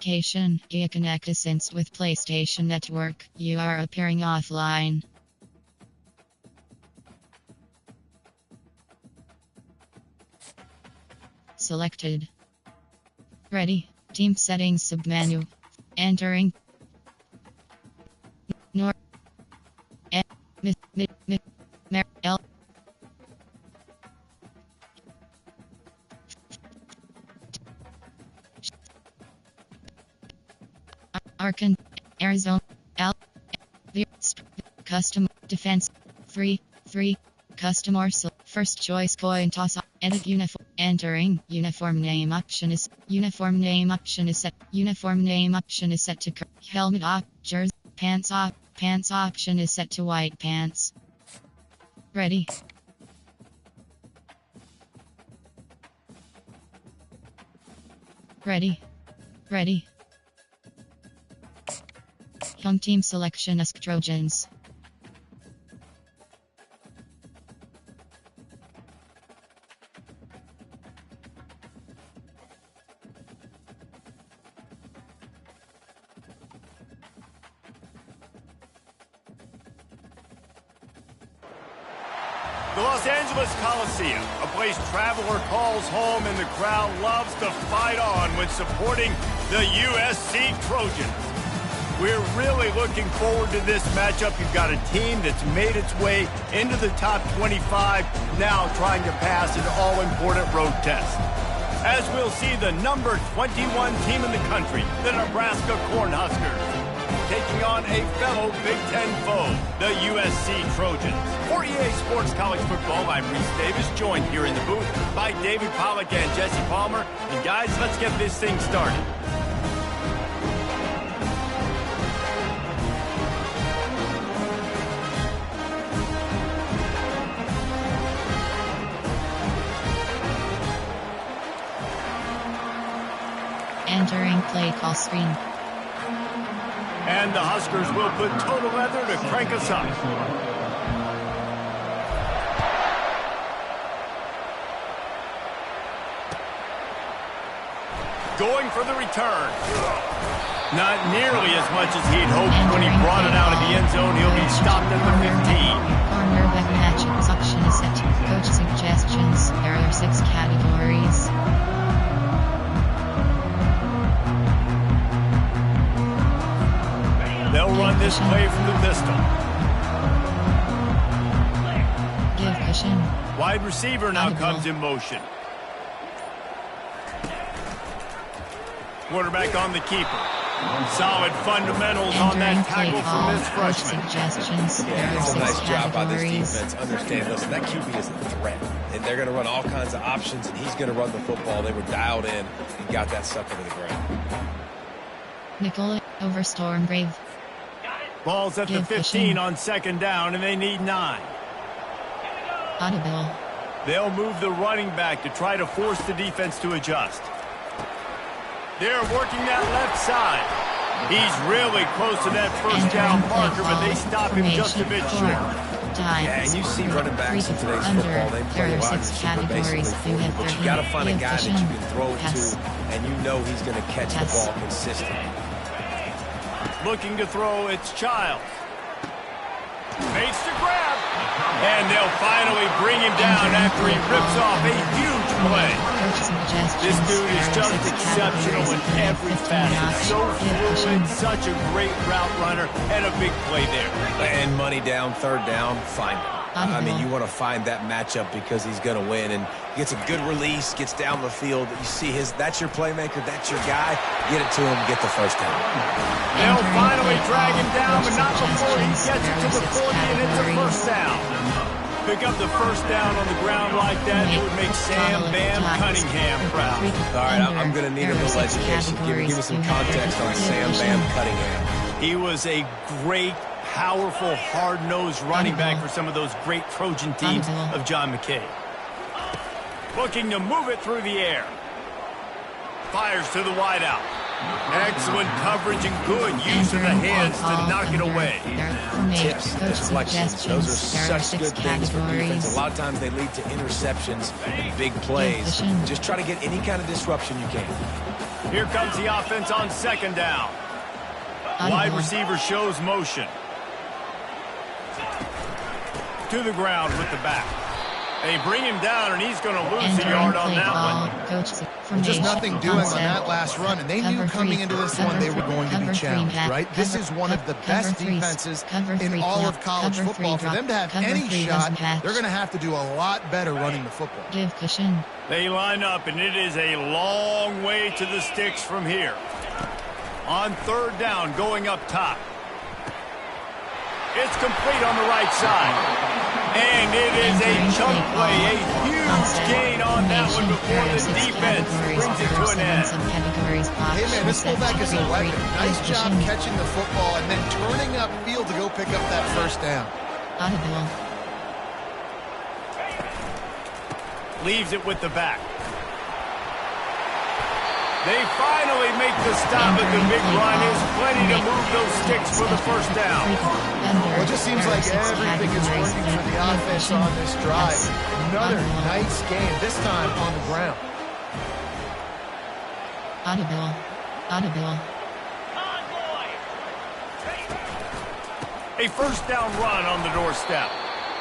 Location: Gia Connect Async with PlayStation Network. You are appearing offline. Selected. Ready. Team settings submenu. Entering. Nor. L. Arkan. Arizona. L. Custom. Defense. 3. Customer. First choice coin toss. Edit uniform. Entering. Uniform name option is set. Uniform name option is set to helmet op. Jersey. Pants op. Pants option is set to white pants. Ready. Ready. Home team selection as Trojans. The Los Angeles Coliseum, a place traveler calls home and the crowd loves to fight on when supporting the USC Trojans. We're really looking forward to this matchup. You've got a team that's made its way into the top 25, now trying to pass an all-important road test. As we'll see the number 21 team in the country, the Nebraska Cornhuskers, taking on a fellow Big Ten foe, the USC Trojans. For EA Sports College Football, I'm Reese Davis, joined here in the booth by David Pollack and Jesse Palmer. And guys, let's get this thing started. Entering play call screen. And the Huskers will put total leather to crank us up. Going for the return. Not nearly as much as he'd hoped when he brought it out of the end zone. He'll be stopped at the 15. Cornerback matchup option is set to coach suggestions. There are 6 categories. They'll run this play from the pistol. Give cushion. Wide receiver now comes in motion. Quarterback on the keeper. Solid fundamentals on that tackle from this freshman. Suggestions. Yeah, it's a nice job by this defense. Understand, listen, that QB is a threat. And they're going to run all kinds of options, and he's going to run the football. They were dialed in and got that sucker to the ground. Nicola over Storm Brave. Ball's at the 15 on second down, and they need 9. Audible. They'll move the running back to try to force the defense to adjust. They're working that left side. He's really close to that first down marker, but they stop him just a bit short. Yeah, and you see running backs in today's football, they play wide receiver basically, but you got to find a guy that you can throw it to, and you know he's going to catch the ball consistently. Looking to throw, it's Childs. Fakes to grab. And they'll finally bring him down after he rips off a huge play. This dude is just exceptional in every facet. So fluid, such a great route runner, and a big play there. And money down, third down, find him. I mean, you want to find that matchup because he's going to win, and gets a good release, gets down the field. You see that's your playmaker, that's your guy. Get it to him, get the first down. They'll finally drag him down, but not before he gets it to the 40, and it's a first down. Pick up the first down on the ground like that, it would make Sam Bam Cunningham proud. All right, I'm going to need a little education. Give me some context on Sam Bam Cunningham. He was a great, powerful, hard-nosed running back for some of those great Trojan teams of John McKay. Looking to move it through the air. Fires to the wideout. Excellent coverage and good use of the hands to knock it away. Tips and deflections, those are such good things for defense. A lot of times they lead to interceptions and big plays. Just try to get any kind of disruption you can. Here comes the offense on second down. Wide receiver shows motion. To the ground with the back. They bring him down, and he's going to lose a yard on that one. Just nothing doing on that last run, and they knew coming into this one they were going to be challenged, right? This is one of the best defenses in all of college football. For them to have any shot, they're going to have to do a lot better running the football. Give cushion. They line up, and it is a long way to the sticks from here. On third down, going up top. It's complete on the right side. And it is a chunk play, a huge gain on that one before the defense brings it to an end. Hey, man, this fullback is a weapon. Nice job catching the football and then turning upfield to go pick up that first down. Leaves it with the back. They finally make the stop at the big run. Is plenty to move those sticks for the first down. Well, it just seems like everything is working for the offense on this drive. Another nice game, this time on the ground. Audible. A first down run on the doorstep.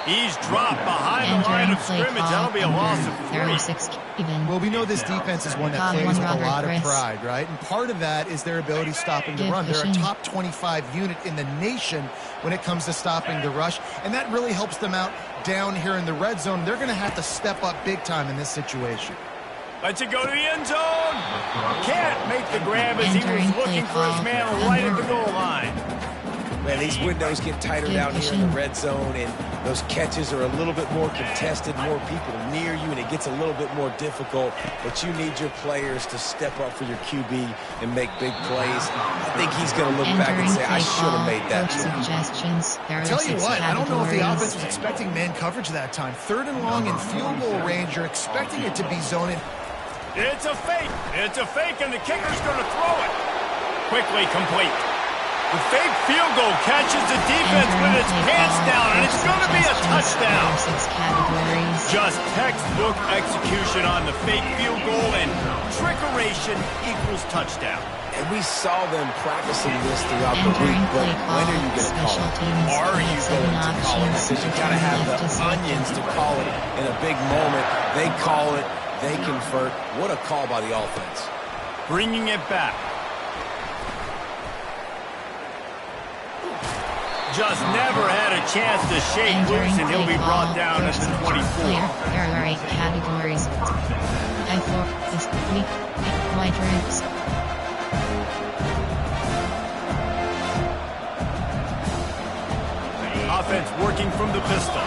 He's dropped behind the line of scrimmage. That'll be a loss of 3. Well, we know this defense is one that plays with a lot of pride, right? And part of that is their ability stopping the run. They're a top 25 unit in the nation when it comes to stopping the rush, and that really helps them out down here in the red zone. They're going to have to step up big time in this situation. Lets it go to the end zone. Can't make the grab as he was looking for his man right at the goal line. Man, these windows get tighter down here in the red zone, and those catches are a little bit more contested, more people near you, and it gets a little bit more difficult. But you need your players to step up for your QB and make big plays. I think he's going to look back and say, I should have made that play. Tell you what, I don't know if the offense was expecting man coverage that time. Third and long in field goal range, you're expecting it to be zoning. It's a fake. It's a fake, and the kicker's going to throw it. Quickly complete. The fake field goal catches the defense with its pants down, and it's going to be a touchdown. Just textbook execution on the fake field goal, and trickeration equals touchdown. And we saw them practicing this throughout the week, but when are you going to call it? Are you going to call it? Because you got to have the onions to call it in a big moment. They call it, they convert. What a call by the offense. Bringing it back. Just never had a chance to shake loose, and he'll be brought down at the 24. There are 8 categories. I4, this week, white roots. Offense working from the pistol.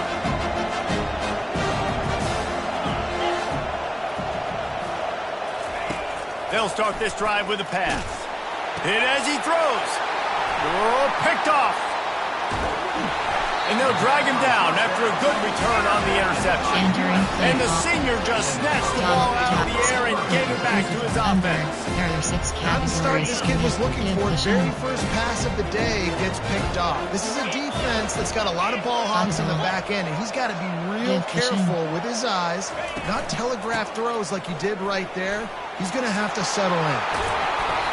They'll start this drive with a pass. Hit as he throws. Oh, picked off. And they'll drag him down after a good return on the interception. And the senior just snatched the ball out of the air and gave it back to his offense. Not the start this kid was looking for. Very first pass of the day gets picked off. This is a defense that's got a lot of ball hawks in the back end, and he's got to be real careful with his eyes, not telegraph throws like he did right there. He's going to have to settle in.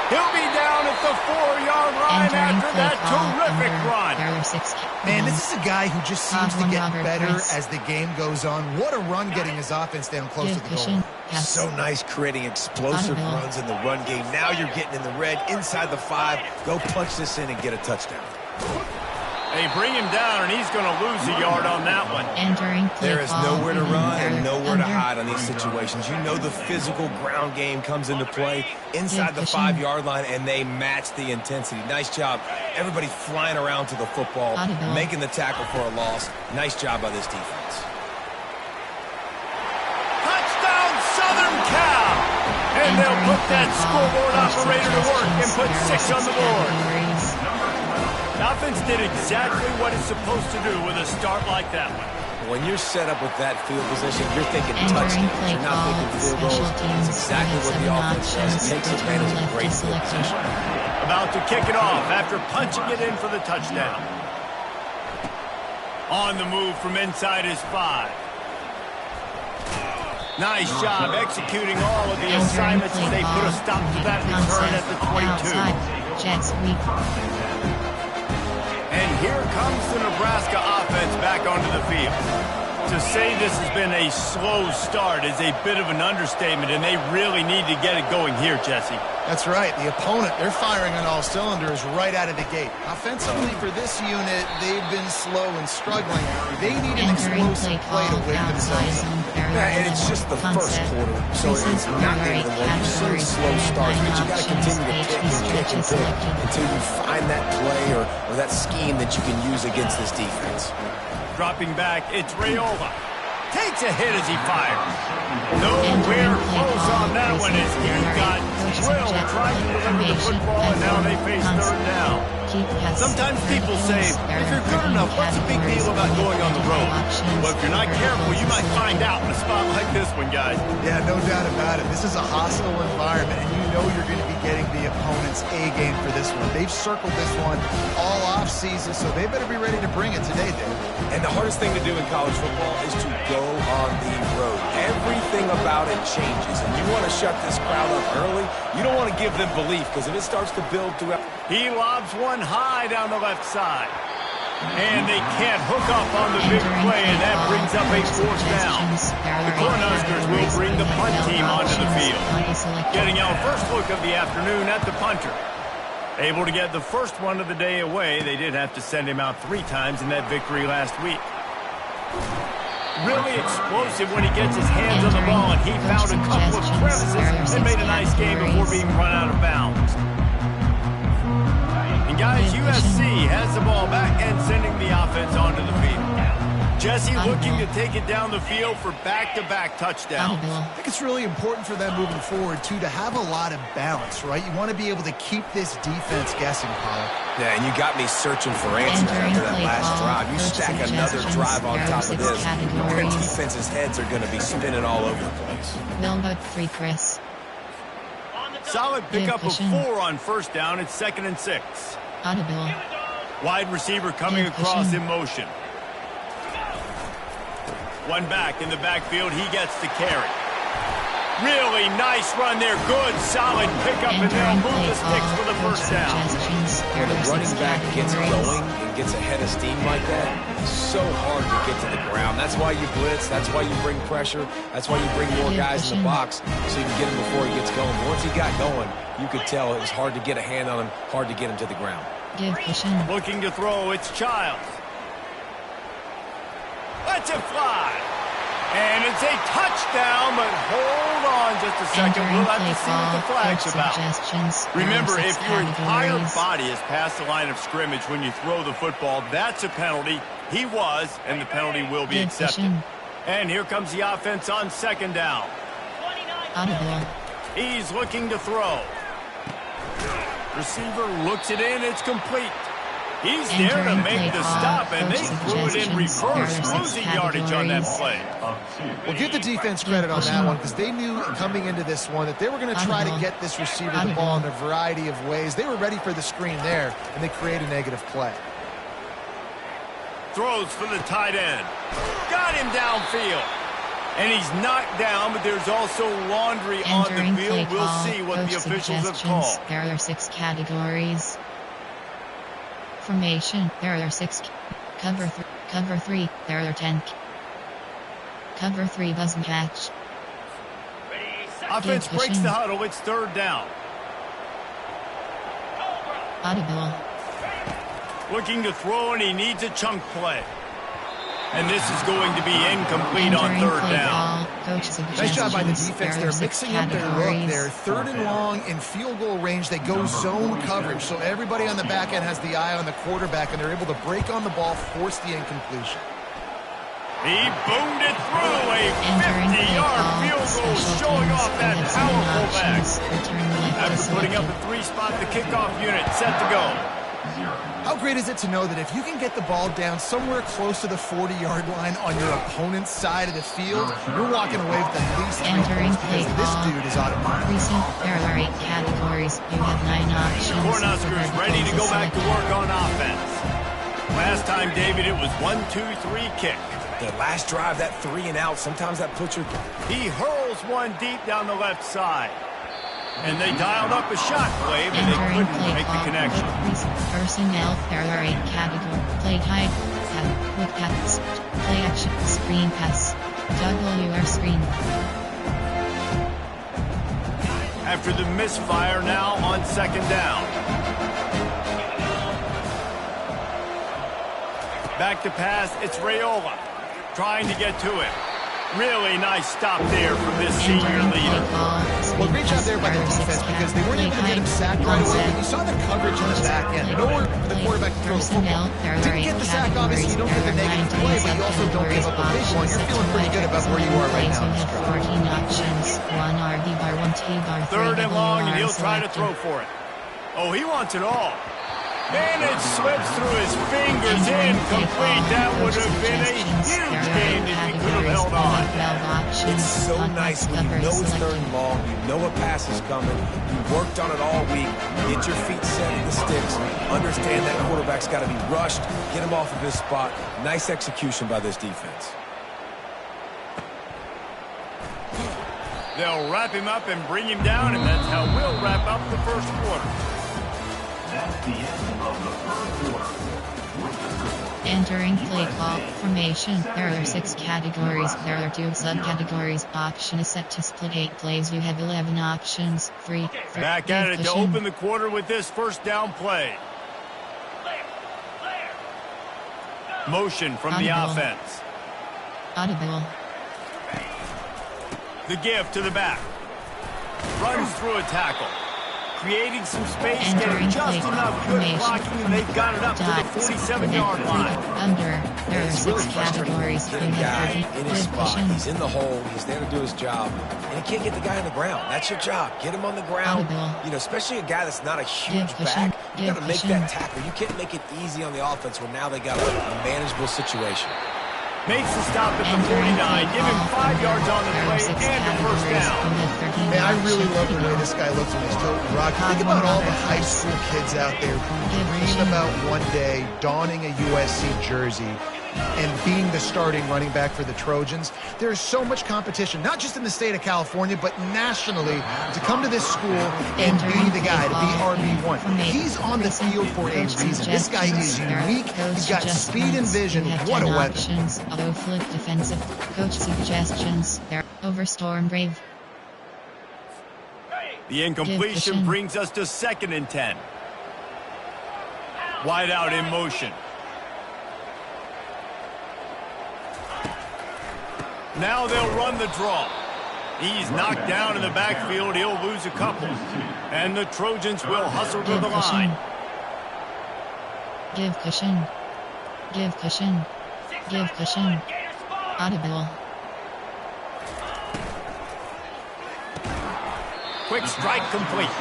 He'll be down at the 4-yard line after that terrific run. Man, this is a guy who just seems to get better as the game goes on. What a run getting his offense down close to the goal. So nice creating explosive runs in the run game. Now you're getting in the red, inside the 5. Go punch this in and get a touchdown. They bring him down, and he's going to lose a yard on that one. There is nowhere to run and nowhere to hide on these situations. You know the physical ground game comes into play inside the 5-yard line, and they match the intensity. Nice job. Everybody flying around to the football, making the tackle for a loss. Nice job by this defense. Touchdown, Southern Cal! And they'll put that scoreboard operator to work and put 6 on the board. The offense did exactly what it's supposed to do with a start like that one. When you're set up with that field position, you're thinking touchdowns. You're not thinking field goals. That's exactly what the offense does. It takes advantage of great field position. About to kick it off after punching it in for the touchdown. On the move from inside his 5. Nice job executing all of the assignments as they put a stop to that return at the 22. Jets weak. And here comes the Nebraska offense back onto the field. To say this has been a slow start is a bit of an understatement, and they really need to get it going here, Jesse. That's right. The opponent, they're firing on all cylinders right out of the gate. Offensively for this unit, they've been slow and struggling. They need an explosive play to win themselves. Yeah, and it's just the first quarter, so it's not the end of the one. You've seen slow starts, but you got to continue to pick and pick and pick until you find that play or that scheme that you can use against this defense. Dropping back, it's Raiola. Takes a hit as he fires. Nowhere close on that one as he got drilled trying to deliver the football, and now they face third down. Sometimes people say, if you're good enough, what's the big deal about going on the road? Well, if you're not careful, you might find out in a spot like this one, guys. Yeah, no doubt about it. This is a hostile environment, and you know you're going to be getting the opponent's A game for this one. They've circled this one all off season, so they better be ready to bring it today, Dave. And the hardest thing to do in college football is to go on the road. Everything about it changes, and you want to shut this crowd up early. You don't want to give them belief, because if it starts to build throughout... He lobs one high down the left side. And they can't hook up on the big play, and that brings up a fourth down. The Cornhuskers will bring the punt team onto the field. Getting our first look of the afternoon at the punter. Able to get the first one of the day away. They did have to send him out 3 times in that victory last week. Really explosive when he gets his hands on the ball, and he found a couple of crevices and made a nice game before being run out of bounds. And guys, USC has the ball back and sending the offense onto the field. Jesse looking to take it down the field for back-to-back touchdowns. I think it's really important for them moving forward, too, to have a lot of balance, right? You want to be able to keep this defense guessing, Paul. Yeah, and you got me searching for answers after that last drive. You stack another drive on top of this, our defense's heads are going to be spinning all over the place. Milbert free Chris. Solid pickup of 4 on first down. It's 2nd and 6. Audible. Wide receiver coming across in motion. One back in the backfield. He gets the carry. Really nice run there. Good, solid pickup, and they'll move the sticks for the first down. When the running back gets going and gets ahead of steam like that, it's so hard to get to the ground. That's why you blitz. That's why you bring pressure. That's why you bring more guys in the box so you can get him before he gets going. But once he got going, you could tell it was hard to get a hand on him, hard to get him to the ground. Looking to throw, it's Childs. Let's it fly. And it's a touchdown, but hold on just a second. We'll have to see what the flag's about. Remember, if your entire body is past the line of scrimmage when you throw the football, that's a penalty. He was, and the penalty will be accepted. And here comes the offense on 2nd down. He's looking to throw. Receiver looks it in. It's complete. He's there to make the stop, and they threw it in reverse, losing yardage on that play. Well, give the defense credit on that one, because they knew coming into this one that they were going to try to get this receiver the ball in a variety of ways. They were ready for the screen there, and they create a negative play. Throws for the tight end. Got him downfield. And he's knocked down, but there's also laundry on the field. We'll see what the officials have called. There are 6 categories. Formation, there are 6. Cover 3, there are 10. Cover 3 doesn't catch. Offense breaks the huddle. It's 3rd down. Audible. Looking to throw, and he needs a chunk play. And this is going to be incomplete on 3rd down. Nice job by the defense. They're mixing up their look there. 3rd and long in field goal range. They go zone coverage. So everybody on the back end has the eye on the quarterback, and they're able to break on the ball, force the incompletion. He boomed it through a 50-yard field goal, showing off that powerful back. After putting up a 3-spot, the kickoff unit set to go. How great is it to know that if you can get the ball down somewhere close to the 40-yard line on your opponent's side of the field, you're walking away with at least 3 points, because this dude is automatic. There are 8 categories. You have 9 options. Cornhuskers ready to go back to work on offense. Last time, David, it was 1-2-3 kick. The last drive, that 3 and out, sometimes that puts you. He hurls one deep down the left side. And they dialed up a shot play, but they couldn't make the connection. Personnel Ferrari category. Play high. Quick pass. Play action. Screen pass. WR screen. After the misfire, now on second down. Back to pass, it's Raiola. Trying to get to it. Really nice stop there from this senior leader. Well, great job there by the defense because they weren't able to get him sacked right away. But you saw the coverage in the back end. Nowhere for the quarterback to throw the football. Didn't get the sack, obviously. You don't get the negative play, but you also don't give up a big one. You're feeling pretty good about where you are right now. 14 options. 1 RB bar, 1 T bar, 3 Third and long, and he'll try to selected. throw for it. Oh, he wants it all. And it slips through his fingers, incomplete. That would have been a huge game if he could have held on. It's so nice when you know it's third and long, you know a pass is coming, you worked on it all week, get your feet set in the sticks, understand that quarterback's got to be rushed, get him off of his spot. Nice execution by this defense. They'll wrap him up and bring him down, and that's how we'll wrap up the first quarter. That's the end of the first quarter. Entering play call formation. There are 6 categories. There are 2 subcategories. Option is set to split 8 plays. You have 11 options. 3. Back at it to open the quarter with this first down play. Motion from the offense. Audible. The give to the back. Runs through a tackle. Creating some space, getting just enough good blocking, and they've got it up to the 47-yard line. Under. There are It's 6 really categories. frustrating. Get a guy in his spot. He's in the hole. He's there to do his job. And he can't get the guy on the ground. That's your job. Get him on the ground. You know, especially a guy that's not a huge back. You got to make that tackle. You can't make it easy on the offense when now they got a manageable situation. Makes the stop at the 49. Give him 5 yards on the play and a first down. Man, I really love the way this guy looks when he's tilting the rock. Think about all the high school kids out there who dream about one day donning a USC jersey and being the starting running back for the Trojans. There's so much competition, not just in the state of California, but nationally, to come to this school and be the guy, to be RB1. He's on the field for a reason. This guy is unique. He's got speed and vision. What a weapon. Auto flip defensive. Coach suggestions. There. Over Storm Brave. The incompletion brings us to 2nd and 10. Wide out in motion. Now they'll run the draw. He's knocked down in the backfield. He'll lose a couple. And the Trojans will hustle to the line. Give cushion. Give cushion. Give cushion. Audible. Quick strike complete.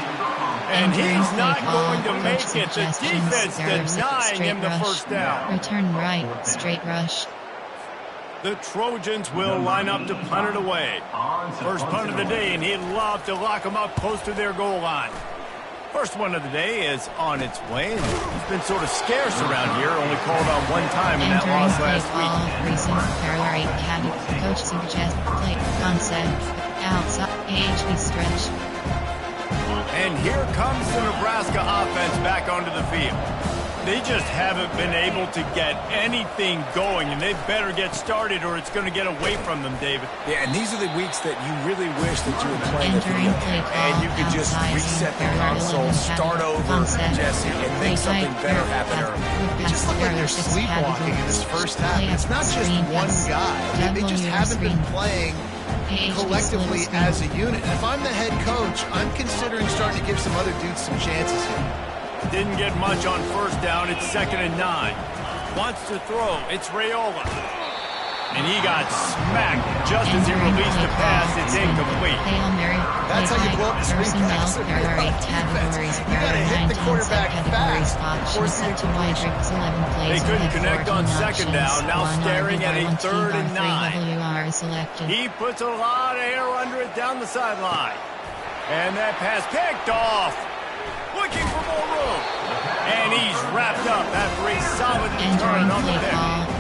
And he's not going to make it. The defense denying him the first down. Return right. Straight rush. The Trojans will line up to punt it away. First punt of the day, and he'd love to lock them up close to their goal line. First one of the day is on its way, and he's been sort of scarce around here, only called on one time in that loss last week. Recent Ferrari caddy. Coach suggests play concept. Outside HB stretch. And here comes the Nebraska offense back onto the field. They just haven't been able to get anything going, and they better get started or it's going to get away from them, David. Yeah, and these are the weeks that you really wish that you were playing at the and you could just reset the console, start over, Jesse, and make something better happen early. It just looked like they're sleepwalking in this first half. It's not just one guy. They just haven't been playing collectively as a unit. And if I'm the head coach, I'm considering starting to give some other dudes some chances here. Didn't get much on first down. It's 2nd and 9. Wants to throw. It's Raiola. And he got smacked just as he released the pass. It's incomplete. That's how you blow up the screen pass. There are 8 categories. You got to hit the quarterback fast. They couldn't connect on 2nd down. Now staring at a 3rd and 9. He puts a lot of air under it down the sideline. And that pass picked off. Looking for more room. And he's wrapped up after a solid return on the pick.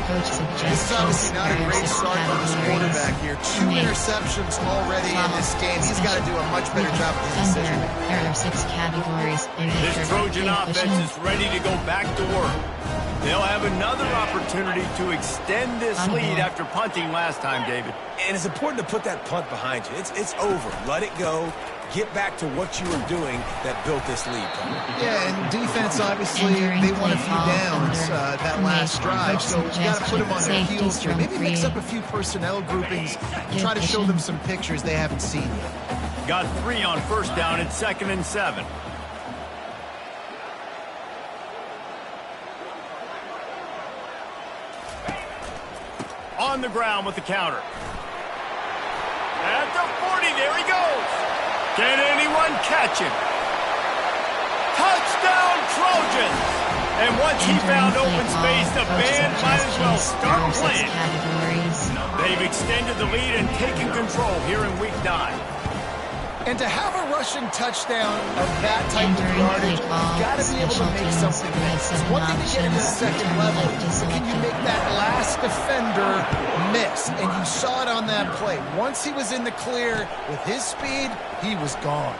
Coach This is obviously not a great start for this quarterback here. 2 interceptions already in this game. He's got to do a much better job with his decision. There are 6 categories. This Trojan offense is ready to go back to work. They'll have another opportunity to extend this lead after punting last time, David. And it's important to put that punt behind you. It's over. Let it go. Get back to what you were doing that built this lead. Yeah, and defense, obviously, they won a few downs that last drive, so you got to put them on their heels here. Maybe mix up a few personnel groupings, try to show them some pictures they haven't seen yet. Got 3 on first down at 2nd and 7. On the ground with the counter. At the 40, there he goes. Can anyone catch him? Touchdown Trojans! And once he found open space, the band might as well start playing. They've extended the lead and taken control here in Week 9. And to have a rushing touchdown of that type of yardage, you've got to be able to make something miss. It's one thing to get into the second level, but can you make that last defender miss? And you saw it on that play. Once he was in the clear with his speed, he was gone.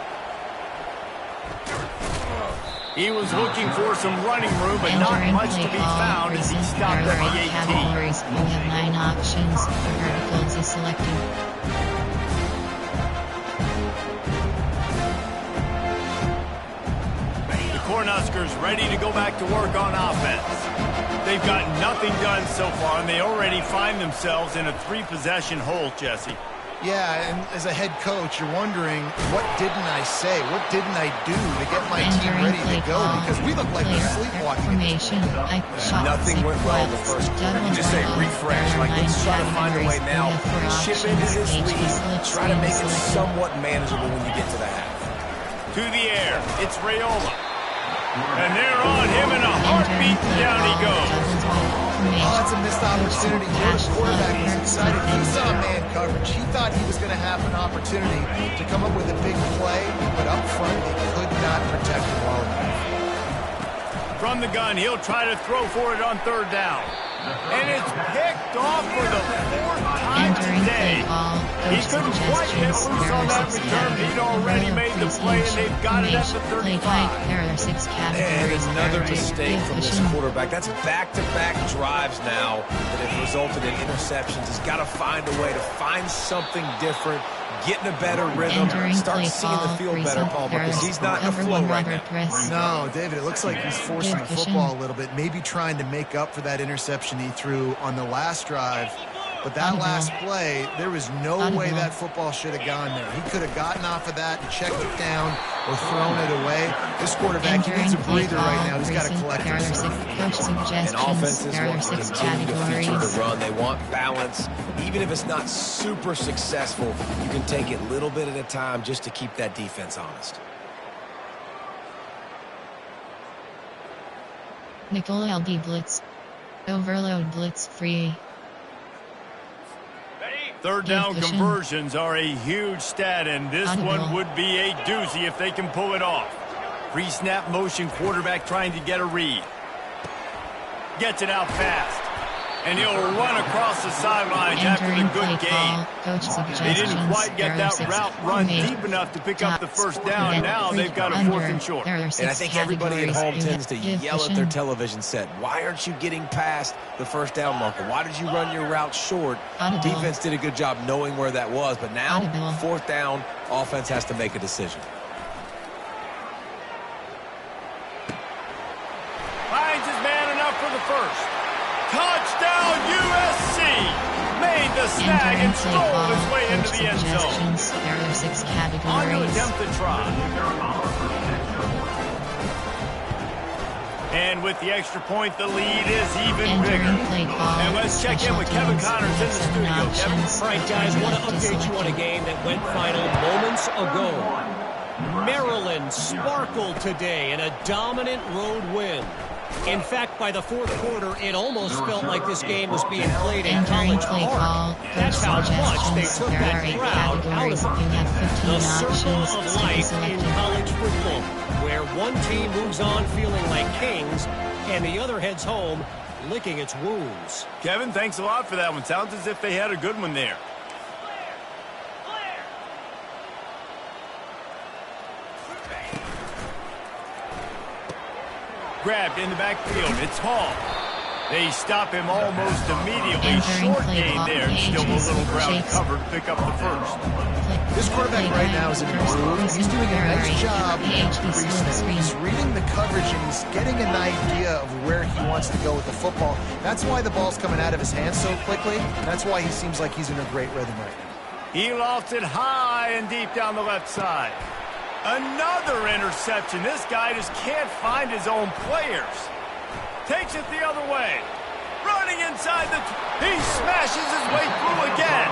He was looking for some running room, but not much to be found as he stopped at the 18. Categories. We have 9 options. The verticals is selected. Cornhuskers ready to go back to work on offense. They've got nothing done so far, and they already find themselves in a 3-possession hole, Jesse. Yeah, and as a head coach, you're wondering, what didn't I say? What didn't I do to get my team ready to go? Because we look like we're sleepwalking. Nothing went well in the first quarter. You just say refresh, like let's try to find a way now. Chip into this lead, try to make it somewhat manageable when you get to the half. To the air, it's Rayola. And they're on him in a heartbeat, down he goes. Oh, it's a missed opportunity. Your quarterback was excited. He saw man coverage. He thought he was going to have an opportunity to come up with a big play, but up front, they could not protect him well enough. From the gun, he'll try to throw for it on 3rd down. And it's picked off for the 4th time today. He couldn't quite get loose on that return. He'd already made the play, and they've got it at the 35. And another mistake from this quarterback. That's back-to-back drives now that have resulted in interceptions. He's got to find a way to find something different, get in a better rhythm, start seeing the field better, Paul, because he's not in the flow right now. No, David, it looks like he's forcing the football a little bit, maybe trying to make up for that interception he threw on the last drive. But that last play, there was no way that football should have gone there. He could have gotten off of that and checked it down or thrown it away. This quarterback, he needs a breather right now. He's got to collect himself. And offenses want to continue to feature the run. They want balance. Even if it's not super successful, you can take it a little bit at a time just to keep that defense honest. Nickel LB Blitz. Overload Blitz free. 3rd down conversions are a huge stat, and this one would be a doozy if they can pull it off. Pre-snap motion, quarterback trying to get a read. Gets it out fast. And he'll run across the sidelines after the good gain. They didn't quite get that route run deep enough to pick up the 1st down. Now they've got a 4th and short. And I think everybody at home tends to yell at their television set. Why aren't you getting past the 1st down marker? Why did you run your route short? Defense did a good job knowing where that was. But now, 4th down, offense has to make a decision. Finds his man enough for the 1st. Touchdown USC! Made the snag and stole his way into the end zone. There are 6 categories. On to attempt the try. And with the extra point, the lead is even bigger. And let's check in with Kevin Connors in the studio. Kevin. All right, guys, I want to update you on a game that went final moments ago. Maryland sparkled today in a dominant road win. In fact, by the 4th quarter, it almost felt like this game was being played in College Park. That's how much they took that crowd out of it. The circle of life in college football, where one team moves on feeling like kings and the other heads home licking its wounds. Kevin, thanks a lot for that one. Sounds as if they had a good one there. Grabbed in the backfield. It's Hall. They stop him almost immediately. Short gain there. Still a little ground covered to pick up the first. This quarterback right now is in a groove. He's doing a nice job He's reading the coverage and he's getting an idea of where he wants to go with the football. That's why the ball's coming out of his hands so quickly. That's why he seems like he's in a great rhythm right now. He lost it high and deep down the left side. Another interception. This guy just can't find his own players. Takes it the other way. Running inside the... He smashes his way through again.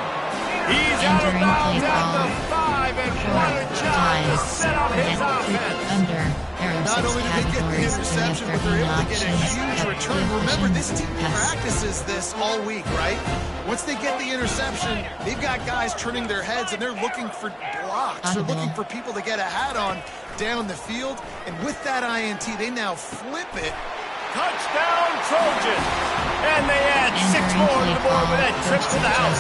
He's out of bounds at the 5, and what a job to set up his offense. Not only did they get the interception, but they're able to get a huge return. Remember, this team practices this all week, right? Once they get the interception, they've got guys turning their heads, and they're looking for blocks. They're looking for people to get a hat on down the field. And with that INT, they now flip it. Touchdown, Trojans! And they add 6 more to the board with that trip to the house.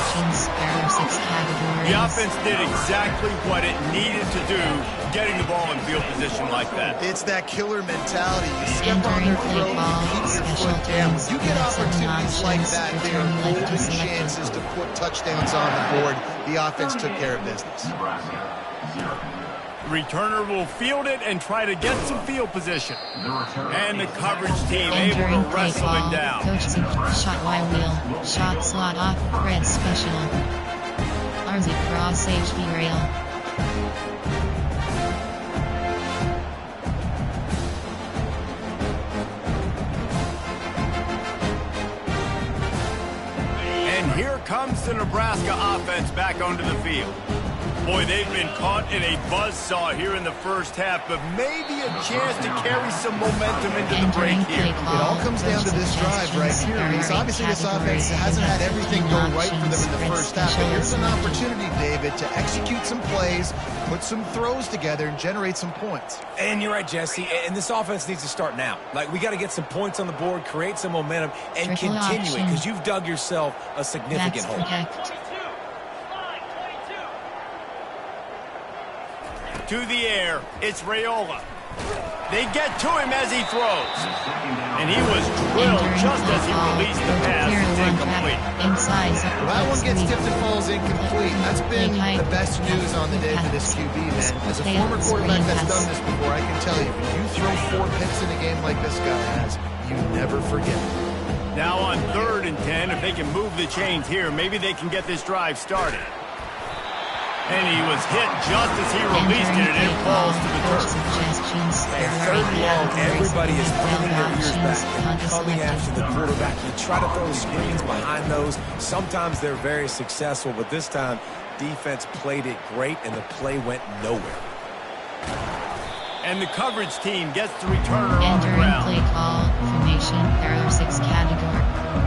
The offense did exactly what it needed to do, getting the ball in field position like that. It's that killer mentality. You step on their throat, you keep your foot down. You get opportunities like that, they are golden chances to put touchdowns on the board. The offense took care of business. Returner will field it and try to get some field position. And the coverage team able to wrestle him down. Shot Y wheel. Shot slot off. Red special. RZ cross HB rail. And here comes the Nebraska offense back onto the field. Boy, they've been caught in a buzzsaw here in the first half, but maybe a chance to carry some momentum into the break here. It all comes down to this drive right here, because obviously this offense hasn't had everything go right for them in the first half. But here's an opportunity, David, to execute some plays, put some throws together, and generate some points. And you're right, Jesse, and this offense needs to start now. Like, we got to get some points on the board, create some momentum, and continue it, because you've dug yourself a significant hole. To the air, it's Raiola. They get to him as he throws. And he was drilled just as he released the pass. It's incomplete. Well, that one gets tipped and falls incomplete. That's been the best news on the day for this QB, man. As a former quarterback that's done this before, I can tell you, when you throw 4 picks in a game like this guy has, you never forget. Now on 3rd and 10, if they can move the chains here, maybe they can get this drive started. And he was hit just as he released it, and it falls to the turf. And 3rd and long, everybody is pulling their ears back and coming after the quarterback. You try to throw screens behind those. Sometimes they're very successful, but this time, defense played it great, and the play went nowhere. And the coverage team gets the returner on the ground. Play call, formation, error 6 category.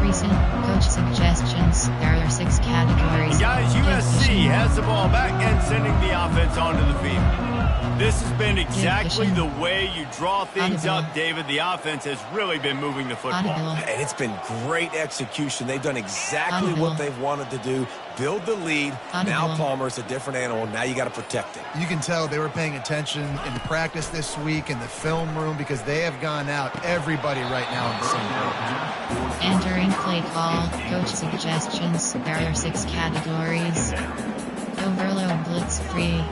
Recent coach suggestions, error 6 categories. Guys, USC has the ball back and sending the offense onto the field. This has been exactly the way you draw things up, David. The offense has really been moving the football. And it's been great execution. They've done exactly what they've wanted to do. Build the lead. Now Palmer's a different animal. Now you got to protect it. You can tell they were paying attention in practice this week in the film room, because they have gone out everybody right now on the same page. Entering play call, coach suggestions, error 6 categories. Overload blitz free.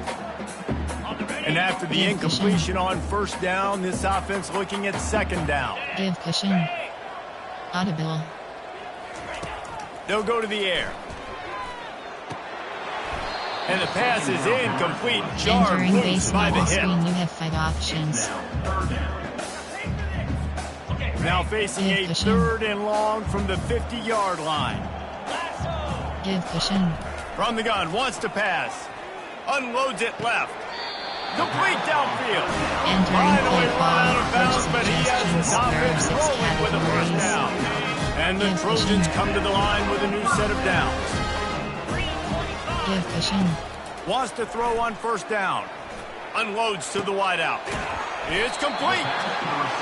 And after the incompletion on 1st down, this offense looking at 2nd down. Give cushion. Audible. They'll go to the air. And the pass is incomplete. Jarred loose by the hit. You have 5 options. Now facing a 3rd and long from the 50-yard line. Give cushion. From the gun, wants to pass. Unloads it left. Complete downfield. Finally run out of bounds, but he has his offense rolling with a 1st down. And the Trojans come to the line with a new set of downs. Give cushion. Wants to throw on 1st down. Unloads to the wideout. It's complete.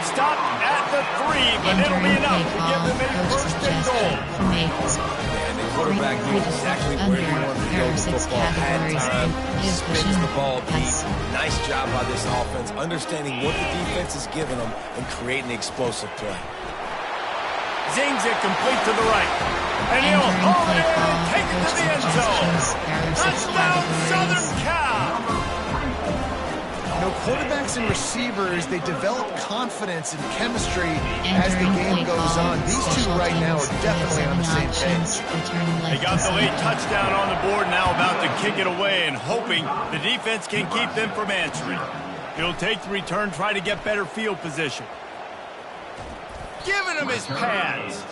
Stopped at the 3, but it'll be enough to give them a first and goal. And the quarterback knew exactly where he wanted to go with the football. Had time, spins the ball deep. Nice job by this offense, understanding what the defense is giving them and creating the explosive play. Zings it complete to the right. And he'll hold it in and take it to the end zone. Touchdown, Southern Cal! You know, quarterbacks and receivers, they develop confidence and chemistry as the game goes on. These two right now are definitely on the same page. They got the late touchdown on the board, now about to kick it away and hoping the defense can keep them from answering. He'll take the return, try to get better field position. Giving him his pads.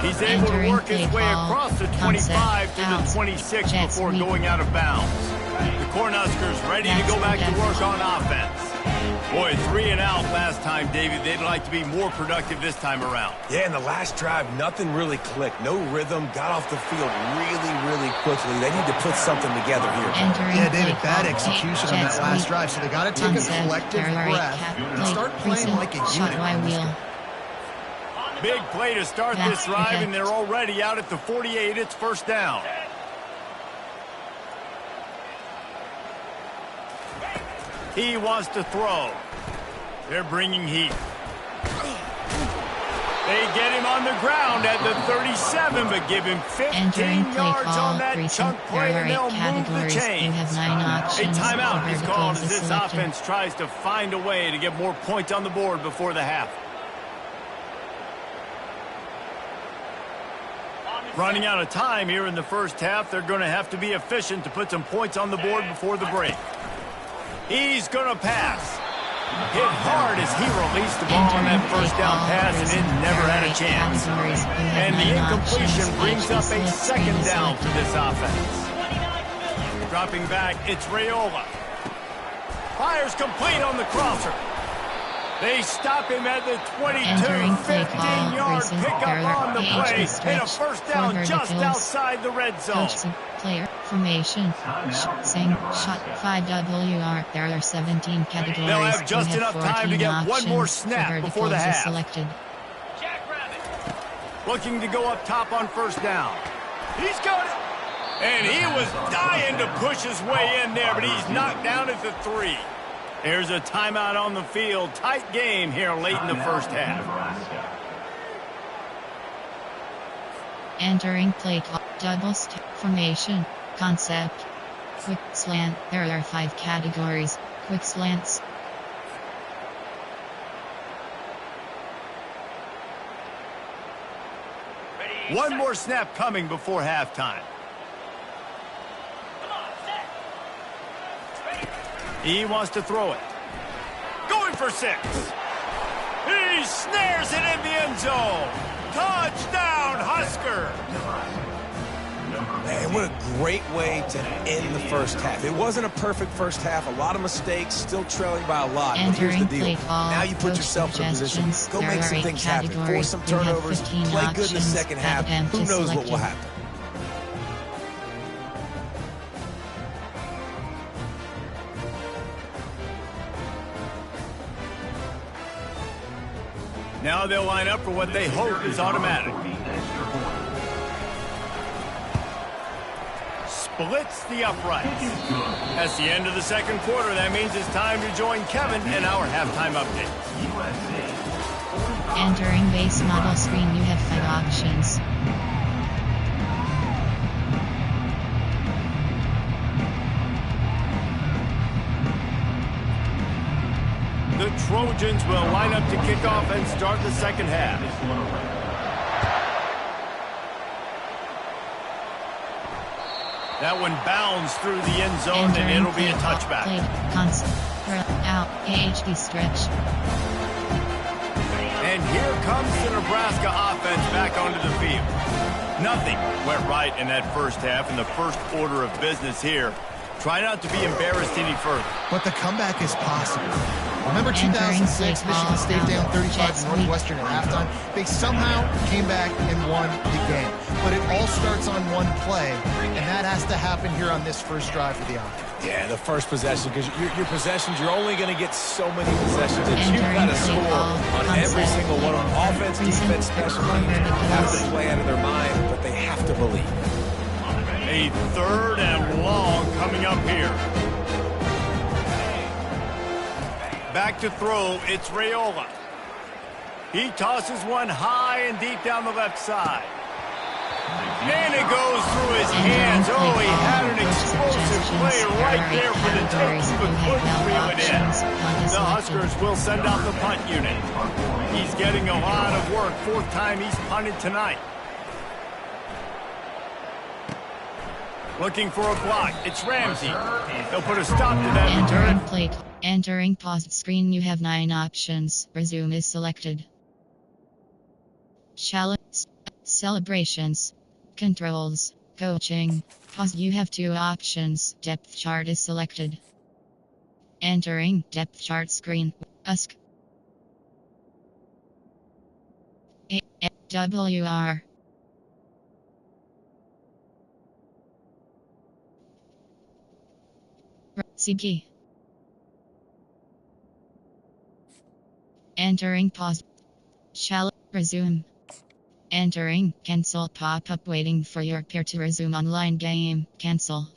He's able to work his way across the 25 to the 26 before going out of bounds. The Cornhuskers ready to go back to work on offense. Boy, 3 and out last time, David. They'd like to be more productive this time around. Yeah, in the last drive, nothing really clicked. No rhythm, got off the field really quickly. They need to put something together here. Yeah, David, bad execution on that last drive, so they got to take a collective breath and start playing like a unit. Big play to start this drive, and they're already out at the 48. It's first down. He wants to throw. They're bringing heat. They get him on the ground at the 37, but give him 15 yards on that chunk play, and they'll move the chains. A timeout is called as this offense tries to find a way to get more points on the board before the half. Running out of time here in the first half. They're going to have to be efficient to put some points on the board before the break. He's going to pass. Hit hard as he released the ball on that first down pass, and it never had a chance. And the incompletion brings up a second down for this offense. Dropping back, it's Raiola. Fires complete on the crosser. They stop him at the 22, 15-yard pickup on the play, and a first down just outside the red zone. Player formation. Sing shot 5WR. There are 17 categories. They'll have just enough time to get one more snap before the half. Selected. Looking to go up top on first down. He's got it. And he was dying to push his way in there, but he's knocked down at the 3. There's a timeout on the field. Tight game here late in the first half. Entering play clock. Double step formation. Concept. Quick slant. There are 5 categories. Quick slants. One more snap coming before halftime. He wants to throw it. Going for 6. He snares it in the end zone. Touchdown, Husker. Man, what a great way to end the first half. It wasn't a perfect first half. A lot of mistakes, still trailing by a lot. But here's the deal. Now you put yourself in a position. Go make some things happen. Force some turnovers. Play good in the second half. Who knows what will happen. Now they'll line up for what they hope is automatic. Splits the uprights. That's the end of the second quarter. That means it's time to join Kevin in our halftime update. Entering base model screen, you have 5 options. The Trojans will line up to kick off and start the second half. That one bounds through the end zone, and it'll be a touchback. Constant. Out. KHD stretch. And here comes the Nebraska offense back onto the field. Nothing went right in that first half, and the first order of business here. Try not to be embarrassed any further. But the comeback is possible. Remember 2006, Michigan State down 35 to Northwestern at halftime? They somehow came back and won the game. But it all starts on one play, and that has to happen here on this first drive for the offense. Yeah, the first possession, because your possessions, you're only going to get so many possessions that you've got to score on every single one of them. Offense, defense, special teams have to play out of their mind, but they have to believe. A 3rd and long coming up here. Back to throw, it's Raiola. He tosses one high and deep down the left side. And it goes through his hands. Oh, he had an explosive play right there for the taking, but couldn't reel it in. The Huskers will send out the punt unit. He's getting a lot of work. 4th time he's punted tonight. Looking for a block. It's Ramsey. They'll put a stop to that return. Entering paused screen, you have 9 options. Resume is selected. Challenge, celebrations, controls, coaching. Pause, you have 2 options. Depth chart is selected. Entering depth chart screen. Ask. WR. C key. Entering pause. Shall resume. Entering cancel pop-up waiting for your peer to resume online game. Cancel.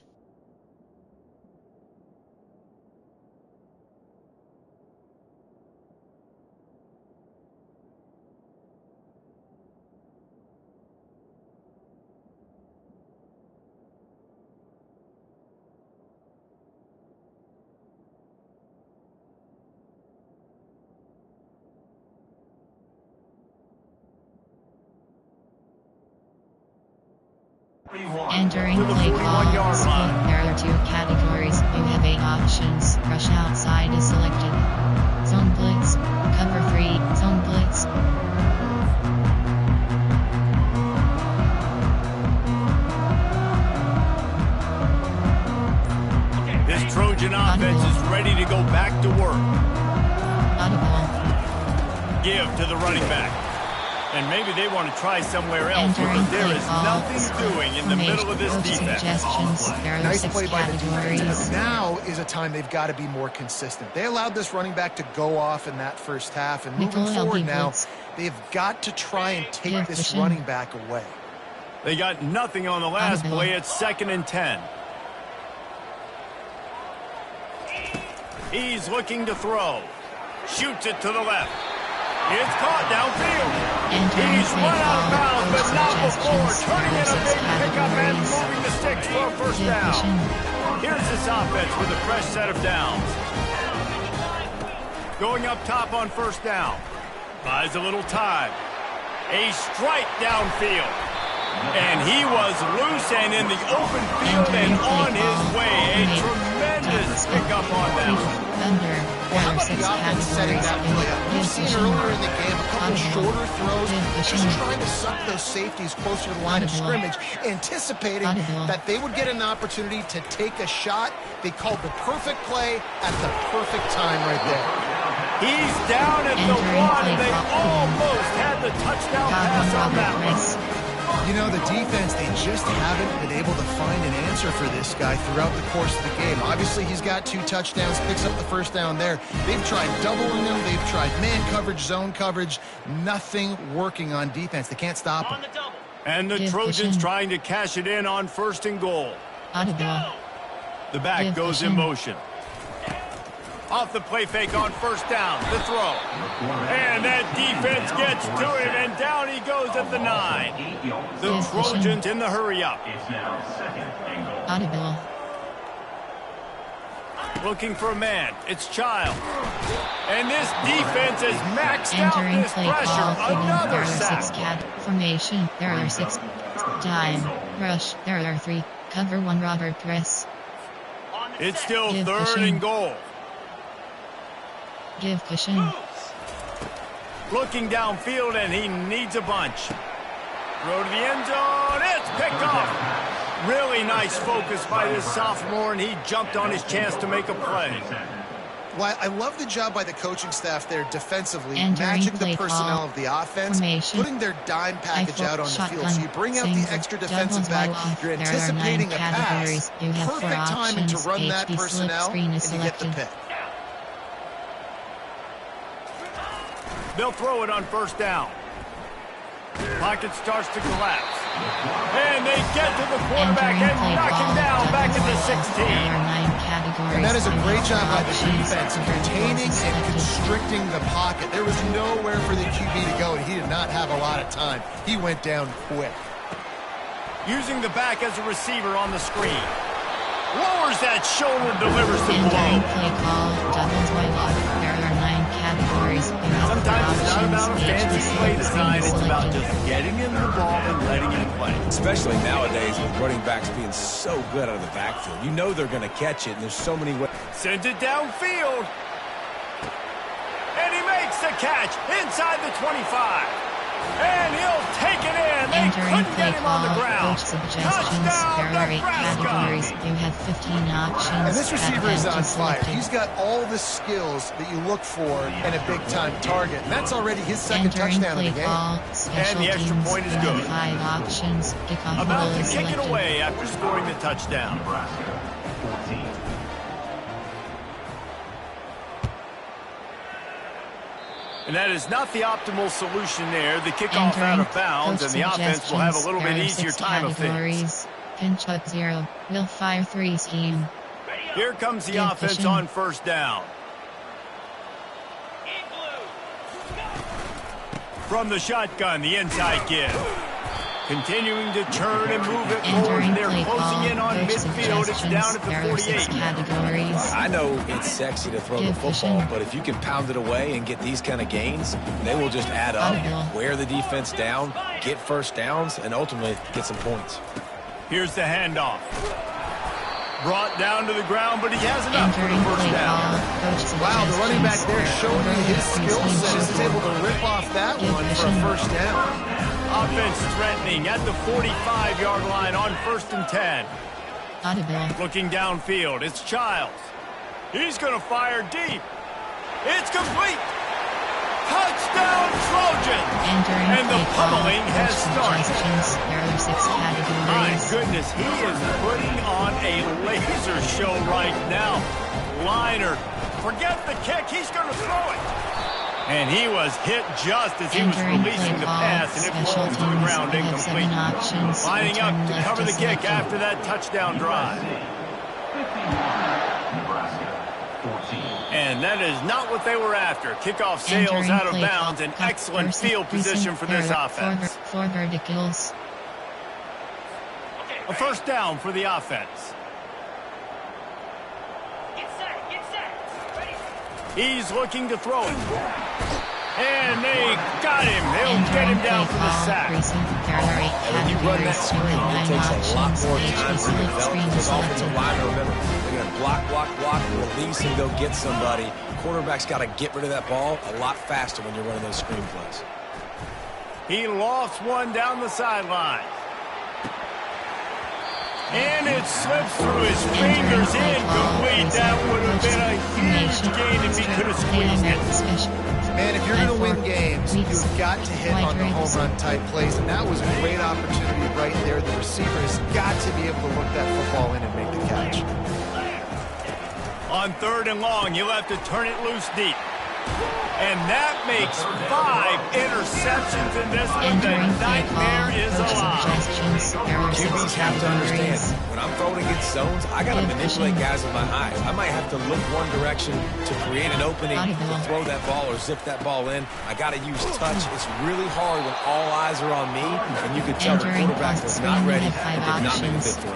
Entering play calls. There are 2 categories. You have 8 options. Rush outside is selected. Zone blitz. Cover 3. Zone blitz. This Trojan offense is ready to go back to work. Audible. Give to the running back. And maybe they want to try somewhere else because there is nothing doing in the middle of this defense. Nice play by the defense. Now is a time they've got to be more consistent. They allowed this running back to go off in that first half, and moving forward now, they've got to try and take this running back away. They got nothing on the last play. It's 2nd and 10. He's looking to throw. Shoots it to the left. It's caught downfield. He's run out of bounds, but not before. Turning in a big pickup and moving the sticks for a first down. Here's this offense with a fresh set of downs. Going up top on first down. Buys a little time. A strike downfield. And he was loose and in the open field and on his way. A tremendous pickup on that one. Well, how about the offense setting that play up? We've seen earlier in the game a couple shorter throws, just trying to suck those safeties closer to the line of scrimmage, anticipating that they would get an opportunity to take a shot. They called the perfect play at the perfect time right there. He's down at the 1, and they almost had the touchdown pass on that one. You know, the defense, they just haven't been able to find an answer for this guy throughout the course of the game. Obviously, he's got 2 touchdowns, picks up the first down there. They've tried doubling him. They've tried man coverage, zone coverage. Nothing working on defense. They can't stop him. And the Trojans trying to cash it in on 1st and goal. The back goes in motion. Off the play fake on first down. The throw. And that defense gets to him, and down he goes at the 9. The Trojans in the hurry up. Audible. Looking for a man. It's Child. And this defense has maxed Entering out this play pressure. call. Another There are sack. 6 cat formation. There are 6 time rush. There are 3 cover 1 Robert press. It's still Give 3rd cushion. and goal. Give cushion. Looking downfield, and he needs a bunch. Throw to the end zone. It's picked off. Really nice focus by this sophomore, and he jumped on his chance to make a play. Well, I love the job by the coaching staff there defensively, Entering matching the play personnel call. of the offense, Formation. putting their dime package out on the field. Shotgun. So you bring out the Single. extra Double defensive back, twelve. you're There are anticipating 9 a pass, categories. You have 4 perfect timing to options. run that HB personnel, screen and is you get the selected. pick. They'll throw it on first down. Pocket starts to collapse. And they get to the quarterback and knock him down back at the 16. And that is a great job by the defense, containing and constricting the pocket. There was nowhere for the QB to go, and he did not have a lot of time. He went down quick. Using the back as a receiver on the screen. Lowers that shoulder, delivers the blow. Play call, doubles by lock. There are 9 categories. Sometimes it's not about a fancy play design, it's about just getting him the ball and letting him play. Especially nowadays with running backs being so good out of the backfield. You know they're going to catch it, and there's so many ways. Sends it downfield. And he makes the catch inside the 25. And he'll take it in. They Entering couldn't play get him on the call, ground. coach suggestions. There are 8 categories. You have 15 options. And this receiver is on fire. Selected. He's got all the skills that you look for in a big-time target. And that's already his second Entering touchdown of play the game. call, special And the extra teams. point is You have good. 5 options. Kickoff About rule to is kick it selected. away after scoring the touchdown. Nebraska 14. And that is not the optimal solution there. The kickoff out of bounds, and the offense will have a little bit easier time of things. Pinch up 0. Will fire 3 scheme. Here comes the Good offense vision. on first down. From the shotgun, the inside give. Continuing to turn and move it forward. Entering They're play closing call, in on coach midfield. It's down at the There are 6 48. categories. I know it's sexy to throw the Good football, vision. but if you can pound it away and get these kind of gains, they will just add up, Audible. wear the defense down, get first downs, and ultimately get some points. Here's the handoff. Brought down to the ground, but he has enough for the Entering first play down. call, coach Wow, the running back there suggestions. showing you his There are skill 3 set. He's schemes. able to rip off that Good one for a vision. first down. Offense threatening at the 45-yard line on first and 10. Audible. Looking downfield, it's Childs. He's going to fire deep. It's complete. Touchdown Trojans. Entering And the play call, pummeling has coach started. suggestions. There are 6 My categories. goodness, he is putting on a laser show right now. Liner, forget the kick, he's going to throw it. And he was hit just as he was Entering releasing play the call, pass, and it special rolls to the teams. ground You have incomplete. 7 options. Lining up Return to left cover the is kick selected. after that touchdown drive. 51. Nebraska 14. And that is not what they were after. Kickoff sails Entering out of play bounds, call, an cut, excellent versus field position for this there are offense. 4 verticals. A first down for the offense. He's looking to throw it. And they got him. They'll get him down for the sack. And when you run that screen, it takes a lot more time to develop because offensive linemen, remember, they're going to block, release, and go get somebody. Quarterback's got to get rid of that ball a lot faster when you're running those screen plays. He lost one down the sideline. And it slips through his fingers, incomplete. That would have been a huge gain if he could have squeezed it. Man, if you're going to win games, you've got to hit on the home run type plays, and that was a great opportunity right there. The receiver has got to be able to look that football in and make the catch. On third and long, you'll have to turn it loose deep. And that makes 5 interceptions in this one. The nightmare is alive. QBs have to understand, when I'm throwing against zones, I got to manipulate guys with my eyes. I might have to look one direction to create an opening to throw that ball or zip that ball in. I got to use touch. It's really hard when all eyes are on me, and you can tell the quarterback was not ready and did not make a big throw.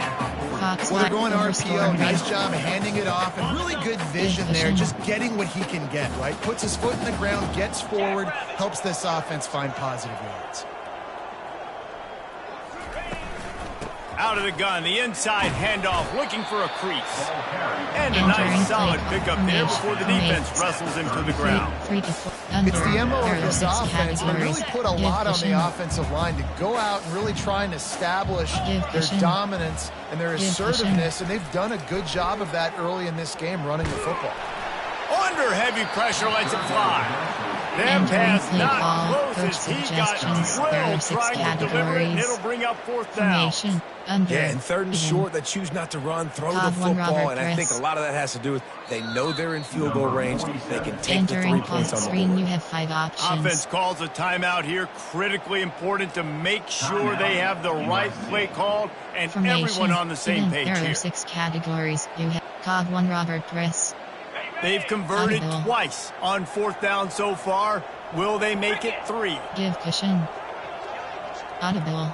Well, they're going RPO. Nice job of handing it off, and really good vision there, just getting what he can get, right? Puts his foot in the ground, gets forward, helps this offense find positive yards. Out of the gun, the inside handoff, looking for a crease. And a nice solid pickup there before the defense wrestles him to the ground. It's the MO of this offense, and they really put a lot on the offensive line to go out and really try and establish their dominance and their assertiveness, and they've done a good job of that early in this game running the football. Under heavy pressure, lets it fly. That pass not close as he got drilled trying to deliver it, and it'll bring up fourth down. Yeah, and third and short, they choose not to run, throw the football, and I think a lot of that has to do with they know they're in field goal range. They can take the 3 points on the board. You have 5 options. Offense calls a timeout here. Critically important to make sure they have the right play called and everyone on the same page here. There are 6 categories. You have Cog 1 Robert Press. They've converted twice on fourth down so far. Will they make it 3? Give cushion. Audible.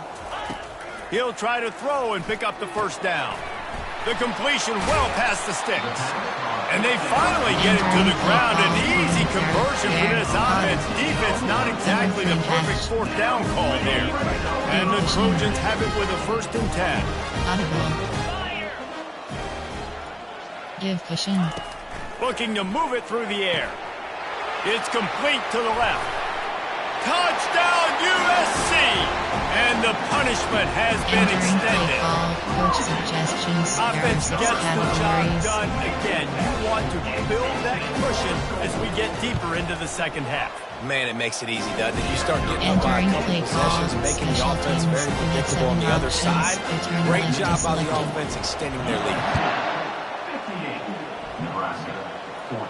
He'll try to throw and pick up the first down. The completion well past the sticks. And they finally get it to the ground. An easy conversion for this offense. Defense not exactly the perfect fourth down call there. And the Trojans have it with a 1st and 10. Audible. Give cushion. Looking to move it through the air. It's complete to the left. Touchdown USC! And the punishment has been extended. Coach suggestions. Offense gets the job done again. You want to build that cushion as we get deeper into the second half. Man, it makes it easy, doesn't it? You start getting up by a couple possessions, making the offense very predictable on the other side. Great job by the offense extending their lead. 58, Nebraska,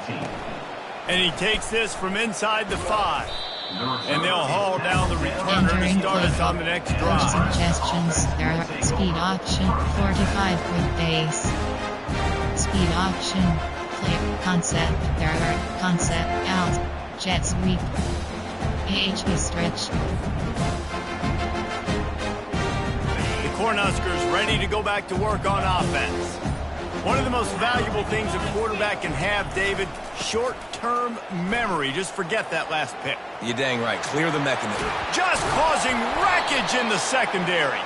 14. And he takes this from inside the 5. And they'll haul down the returner to start us on the next drive. Suggestions. There are speed option, 45 quick base. Speed option, clear concept. There are concept out, jet sweep, AHB stretch. The Cornhuskers ready to go back to work on offense. One of the most valuable things a quarterback can have, David, short-term memory. Just forget that last pick. You're dang right. Clear the mechanism. Just causing wreckage in the secondary.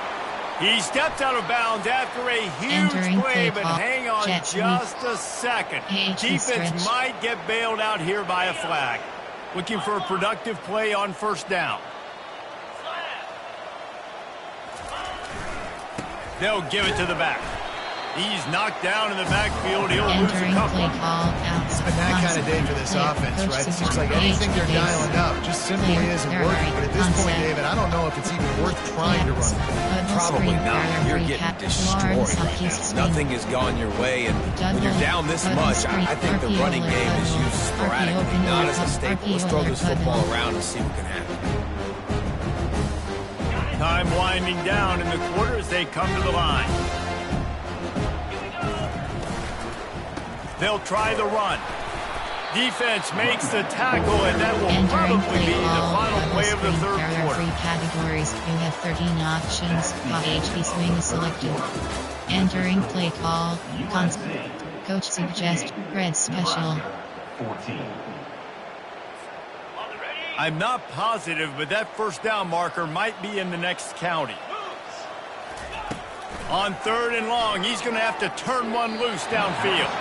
He stepped out of bounds after a huge play, but hang on just a second. Defense might get bailed out here by a flag. Looking for a productive play on first down. They'll give it to the back. He's knocked down in the backfield. He'll lose a couple. It's been that kind of day for this offense, right? It seems like anything they're dialing up just simply isn't working. But at this point, David, I don't know if it's even worth trying to run. Probably not. You're getting destroyed right now. Nothing has gone your way, and when you're down this much, I think the running game is used sporadically, not as a staple. Let's throw this football around and see what can happen. Time winding down in the quarter as they come to the line. They'll try the run. Defense makes the tackle, and that will probably be the final play of the third quarter. 3 categories. You have 13 options. HB swing is selected. Entering play call. Coach suggest red special. 14. I'm not positive, but that first down marker might be in the next county. On 3rd and long, he's going to have to turn one loose downfield.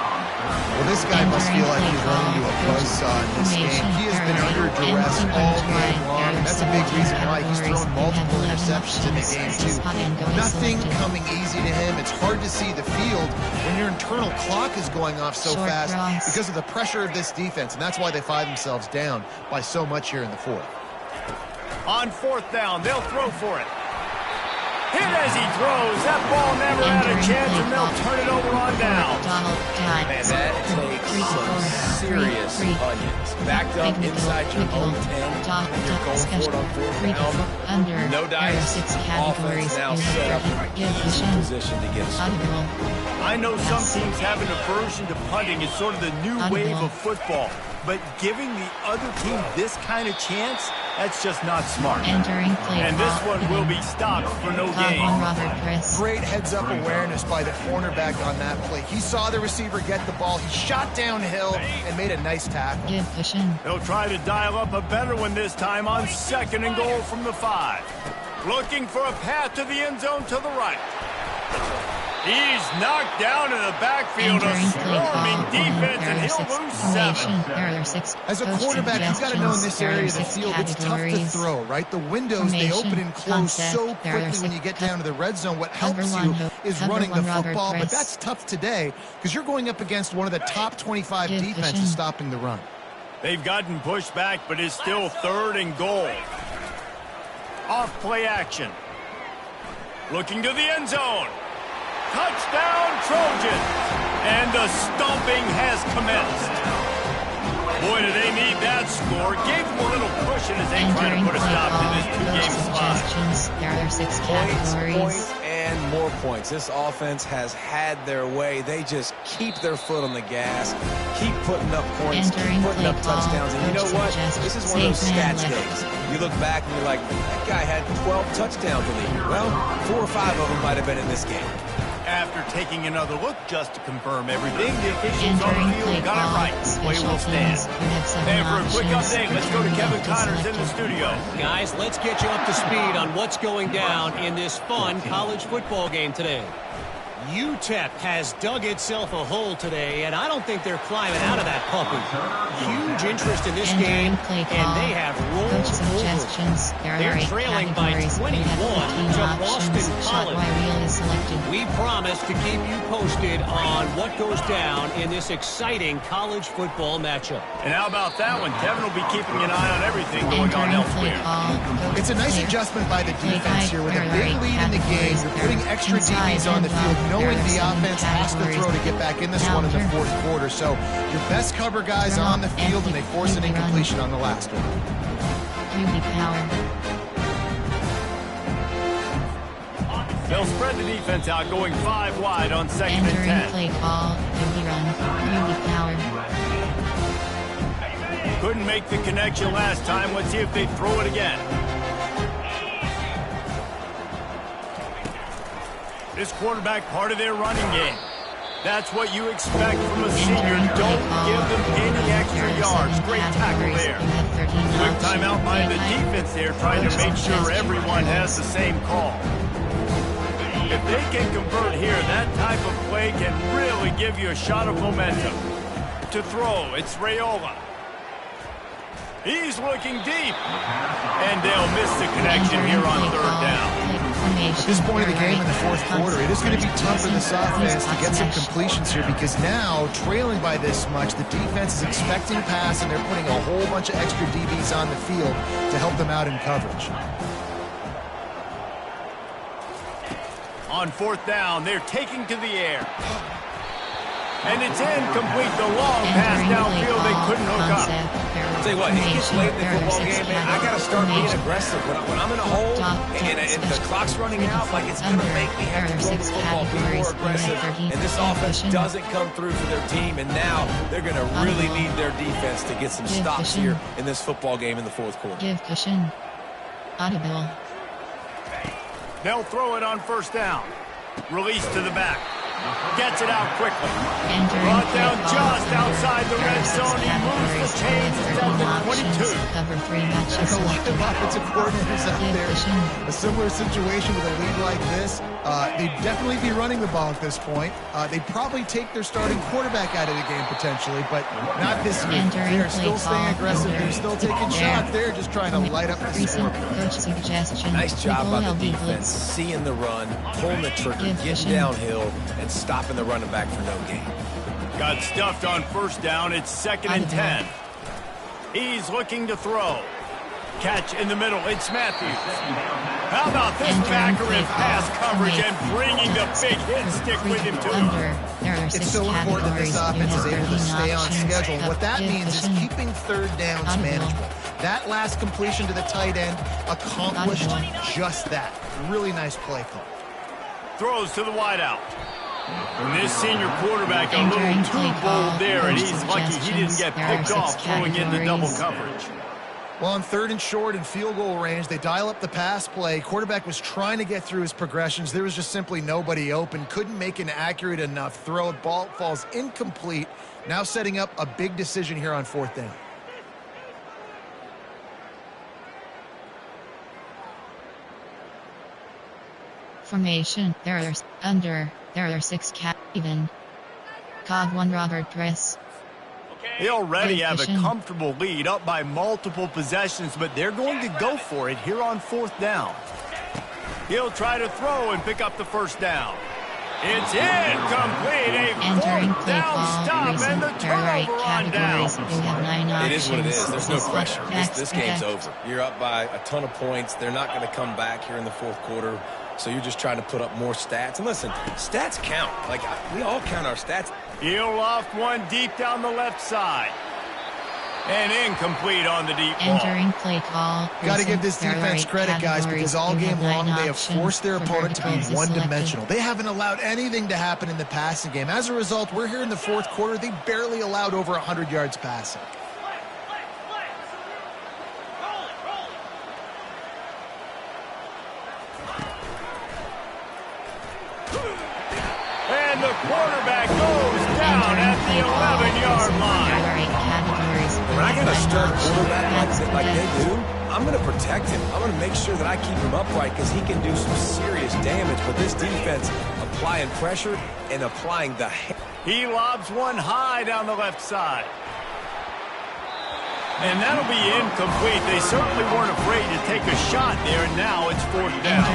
Well, this guy must feel like he's running to a buzzsaw in this game. He has been under duress all game long. That's a big reason why he's thrown multiple interceptions in the game, too. Nothing coming easy to him. It's hard to see the field when your internal clock is going off so fast because of the pressure of this defense, and that's why they find themselves down by so much here in the 4th. On 4th down, they'll throw for it. Hit as he throws. That ball never had a chance, and they'll turn it over on down. Man, that takes some serious onions. Backed up inside your own 10, and you're going for it on 4th down. No dice. Offense now set up in a position to get a score. I know some teams have an aversion to punting. It's sort of the new wave of football. But giving the other team this kind of chance, that's just not smart. And this one will be stopped for no gain. Great heads-up awareness by the cornerback on that play. He saw the receiver get the ball. He shot downhill and made a nice tackle. He'll try to dial up a better one this time on 2nd and goal from the 5. Looking for a path to the end zone to the right. He's knocked down in the backfield, a swarming defense, and he'll lose 7. As a quarterback, you've got to know in this area of the field, it's tough to throw, right? The windows, they open and close so quickly when you get down to the red zone. What helps you is running the football, but that's tough today because you're going up against one of the top 25 defenses stopping the run. They've gotten pushed back, but it's still 3rd and goal. Off play action. Looking to the end zone. Touchdown, Trojans! And the stomping has commenced. Boy, do they need that score. Gave them a little cushion as they try to put a stop to this 2-game slide. There are 6 Points, categories. and more points. This offense has had their way. They just keep their foot on the gas, keep putting up points, keep putting up touchdowns. And you know what? This is one of those stats days. You look back and you're like, that guy had 12 touchdowns in the year. Well, 4 or 5 of them might have been in this game. After taking another look just to confirm everything, the officials on the field got it right. Play will stand. And for a quick update, let's go to Kevin Connors in the studio. Guys, let's get you up to speed on what's going down in this fun college football game today. UTEP has dug itself a hole today, and I don't think they're climbing out of that puppy. Huge interest in this game, and they have rolled over. They're trailing by 21 to Boston College. We promise to keep you posted on what goes down in this exciting college football matchup. And how about that one? Kevin will be keeping an eye on everything going on elsewhere. It's a nice adjustment by the defense here. With a big lead in the game, you're putting extra DBs on the field, knowing the offense has to throw to get back in this one in the 4th quarter. So your best cover guys on the field, and they force an incompletion on the last one. They'll spread the defense out, going 5 wide on 2nd and 10. Play call, Couldn't make the connection last time. Let's see if they throw it again. This quarterback part of their running game. That's what you expect from a senior. Don't give them any extra yards. Great tackle there. Quick timeout by the defense there, trying to make sure everyone has the same call. If they can convert here, that type of play can really give you a shot of momentum. To throw, it's Raiola. He's looking deep. And they'll miss the connection here on 3rd down. At this point of the game in the 4th quarter, it is going to be tough for this offense to get some completions here because now, trailing by this much, the defense is expecting pass, and they're putting a whole bunch of extra DBs on the field to help them out in coverage. On 4th down, they're taking to the air. And it's incomplete. The long pass downfield, they couldn't hook up. I'll tell you what, it gets late in the football game, man. I got to start being aggressive. When I'm in a hole and the clock's running out, like it's going to make me have to throw the football, be more aggressive. And this offense doesn't come through for their team, and now they're going to really need their defense to get some stops here in this football game in the 4th quarter. Give cushion. Audible. They'll throw it on 1st down. Release to the back. Gets it out quickly. Brought down just outside the red zone. He moves the chains down to 22. Cover 3 matches. There's a lot of offensive coordinators out there. A similar situation with a lead like this. They'd definitely be running the ball at this point. They'd probably take their starting quarterback out of the game potentially, but not this week. They're still staying aggressive. They're still taking shots. They're just trying to light up the score. Nice job by the defense, seeing the run, pulling the trigger, getting downhill, and stopping the running back for no gain. Got stuffed on 1st down. It's 2nd and 10. He's looking to throw. Catch in the middle. It's Matthews. How about this backer in pass coverage and bringing the big hit stick with him too? It's so important that this offense is able to stay on schedule. What that means is keeping 3rd downs manageable. That last completion to the tight end accomplished just that. Really nice play call. Throws to the wideout. And this senior quarterback a little too bold there, and he's lucky he didn't get picked off throwing into double coverage. Well, on 3rd and short and field goal range, they dial up the pass play. Quarterback was trying to get through his progressions. There was just simply nobody open. Couldn't make an accurate enough throw. Ball falls incomplete. Now setting up a big decision here on 4th down. Formation. There are 6 cat even. Cog 1 Robert Press. They already have a comfortable lead up by multiple possessions, but they're going to go for it here on 4th down. He'll try to throw and pick up the first down. It's incomplete. A 4th down stop and the turnover on down. It is what it is. There's no pressure. This game's over. You're up by a ton of points. They're not going to come back here in the 4th quarter. So you're just trying to put up more stats. And listen, stats count. Like, we all count our stats. He'll loft one deep down the left side. And incomplete on the deep ball. Entering play call. Got to give this defense credit, guys, because all game long they have forced their opponent to be one-dimensional. They haven't allowed anything to happen in the passing game. As a result, we're here in the 4th quarter. They barely allowed over 100 yards passing. And the quarterback goes down at the 11-yard line. When I get a stud quarterback like they do, I'm going to protect him. I'm going to make sure that I keep him upright because he can do some serious damage. But this defense applying pressure and applying the... He lobs one high down the left side. And that'll be incomplete. They certainly weren't afraid to take a shot there, and now it's 4th down.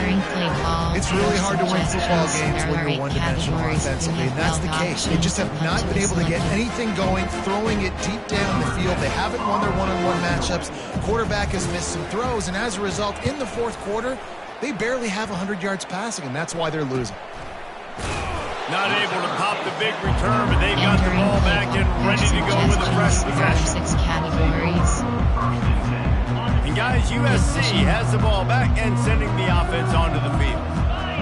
It's really hard to win football games when you're one-dimensional offensively, and that's the case. They just have not been able to get anything going, throwing it deep down the field. They haven't won their one-on-one matchups. Quarterback has missed some throws, and as a result, in the 4th quarter, they barely have 100 yards passing, and that's why they're losing. Not able to pop the big return, but they've got the ball back and ready to go with a fresh possession. 6 categories. And guys, USC has the ball back and sending the offense onto the field.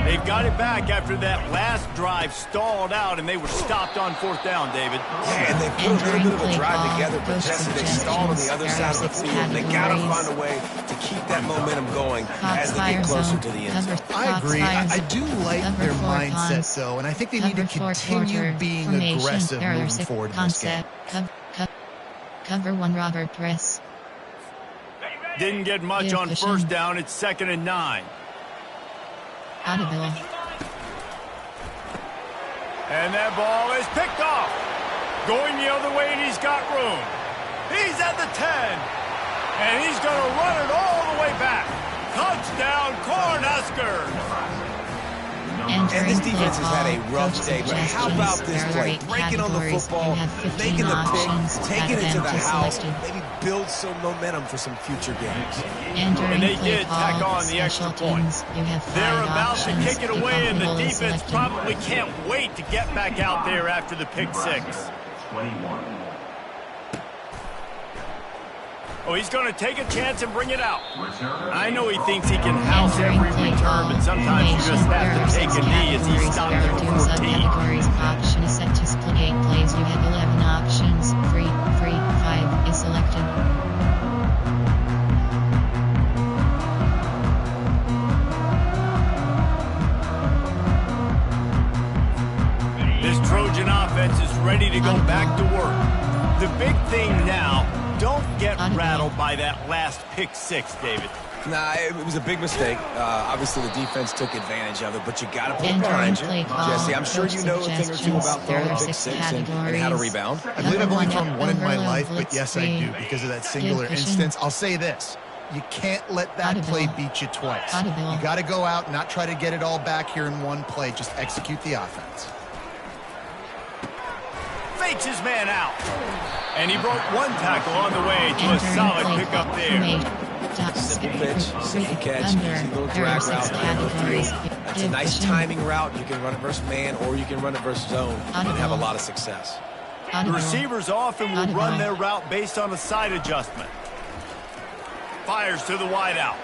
They've got it back after that last drive stalled out, and they were stopped on 4th down, David. Yeah, and they put a little bit of a drive together, but Jesse, they stalled on the other side of the field. They got to find a way to keep that momentum going as they get closer to the end zone. I agree. I do like their mindset, though, and I think they need to continue being aggressive moving forward in this game. Cover 1 Robert Press. Didn't get much on 1st down. It's 2nd and 9. Audible. And that ball is picked off. Going the other way, and he's got room. He's at the 10. And he's going to run it all the way back. Touchdown, Cornhuskers. And this defense has had a rough day, but how about this play? Breaking on the football, making the pick, taking it to the house, maybe build some momentum for some future games. And they did tack on the extra point. They're about to kick it away, and the defense probably can't wait to get back out there after the pick 6. 21. Oh, he's going to take a chance and bring it out. I know he thinks he can house every return, but sometimes you just have to take a knee as he stopped at 14. Option is set to split 8 plays. You have 11 options. 3, 5 is selected. This Trojan offense is ready to go back to work. The big thing now, don't get rattled by that last pick 6, David. Nah, it was a big mistake. Obviously, the defense took advantage of it, but you got to put it behind you. Jesse, I'm sure you know a thing or two about throwing a pick 6 and how to rebound. I believe I've only thrown one in my life, but yes, I do, because of that singular instance. I'll say this. You can't let that play beat you twice. You got to go out and not try to get it all back here in one play. Just execute the offense. Fakes his man out. And he broke one tackle on the way to a solid pickup there. Simple pitch, simple catch, easy little drag route. That's a nice timing route. You can run it versus man, or you can run it versus zone and have a lot of success. The receivers often will run their route based on a side adjustment. Fires to the wideout.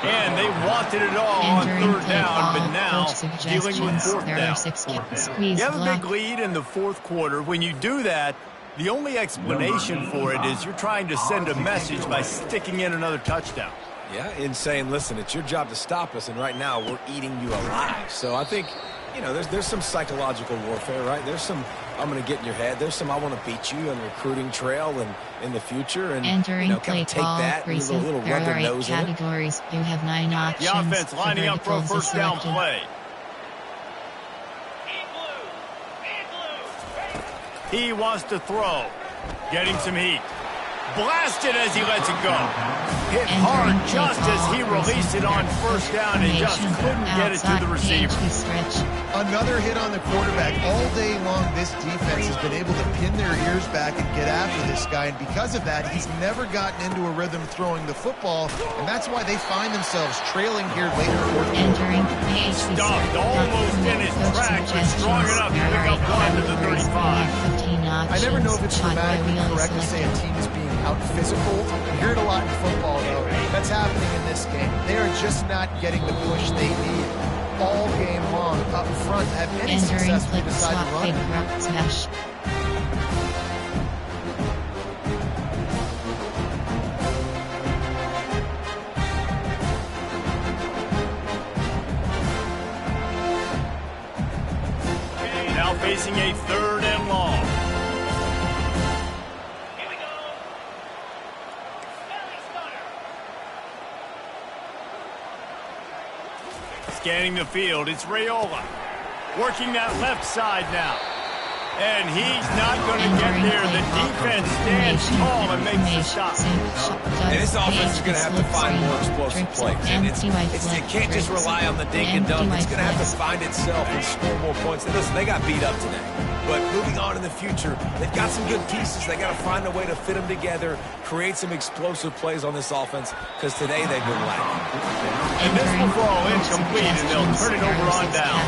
And they wanted it all on 3rd down, but now dealing with 4th down. You have a big lead in the 4th quarter. When you do that, the only explanation for it is you're trying to send a message by sticking in another touchdown. Yeah, in saying, listen, it's your job to stop us, and right now we're eating you alive. So I think, you know, there's some psychological warfare, right? There's some I'm going to get in your head. There's some I want to beat you on the recruiting trail and in the future. And, entering kind of take that and a little rub their nose categories. You have 9 options. The offense lining up for a first down play. He wants to throw. Getting some heat. Blasted as he lets it go. Hit hard just as he released it on first down and just couldn't get it to the receiver. Another hit on the quarterback. All day long, this defense has been able to pin their ears back and get after this guy. And because of that, he's never gotten into a rhythm throwing the football. And that's why they find themselves trailing here later. Stopped almost in his tracks, but strong enough to pick up one to the 35. I never know if it's grammatically correct to say a team is being out-physical. You hear it a lot in football, though. That's happening in this game. They are just not getting the push they need all game long up front to have any success if they decide to run. Now facing a 3rd and long. Scanning the field, it's Raiola. Working that left side now. And he's not going to get there. The defense stands tall and makes the stop. And this offense is going to have to find more explosive plays. And it can't just rely on the dink and dunk. It's going to have to find itself and score more points. And listen, they got beat up today. But moving on in the future, they've got some good pieces. They got to find a way to fit them together, create some explosive plays on this offense, because today they've been lacking. And this will fall incomplete, and they'll turn it over on down.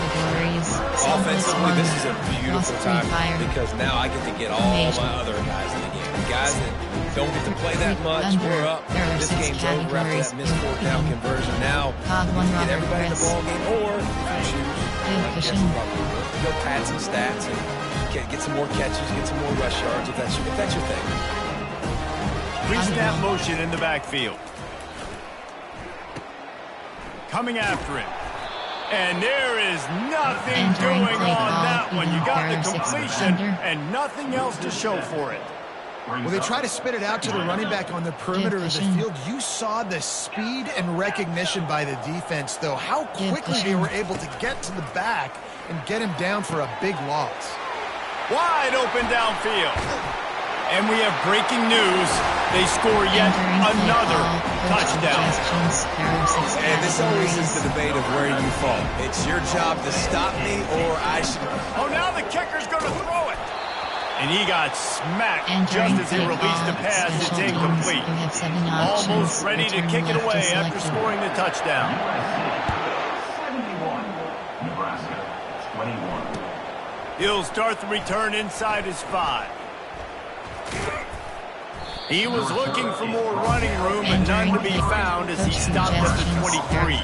Offensively, this is a beautiful time because now I get to get all my other guys in the game. The guys that don't get to play that much, we're up. This game's over after that missed 4-down conversion. Now, get everybody in the ball game, or if you choose, go pads and stats and get some more catches, get some more rush yards if that's your thing. Pre-snap motion in the backfield. Coming after it. And there is nothing doing on that one. You got the completion and nothing else to show for it. Well, they try to spit it out to the running back on the perimeter of the field. You saw the speed and recognition by the defense, though. How quickly they were able to get to the back and get him down for a big loss. Wide open downfield. And we have breaking news. They score yet another touchdown. And this always is the debate of where you fall. It's your job to stop me, or I should. Oh, now the kicker's going to throw it. And he got smacked just as he released the pass. It's incomplete. Almost ready to kick it away after scoring the touchdown. 71, Nebraska, 21. He'll start the return inside his 5. He was looking for more running room, but none to be found as he stopped at the 23.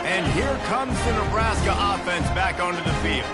And here comes the Nebraska offense back onto the field.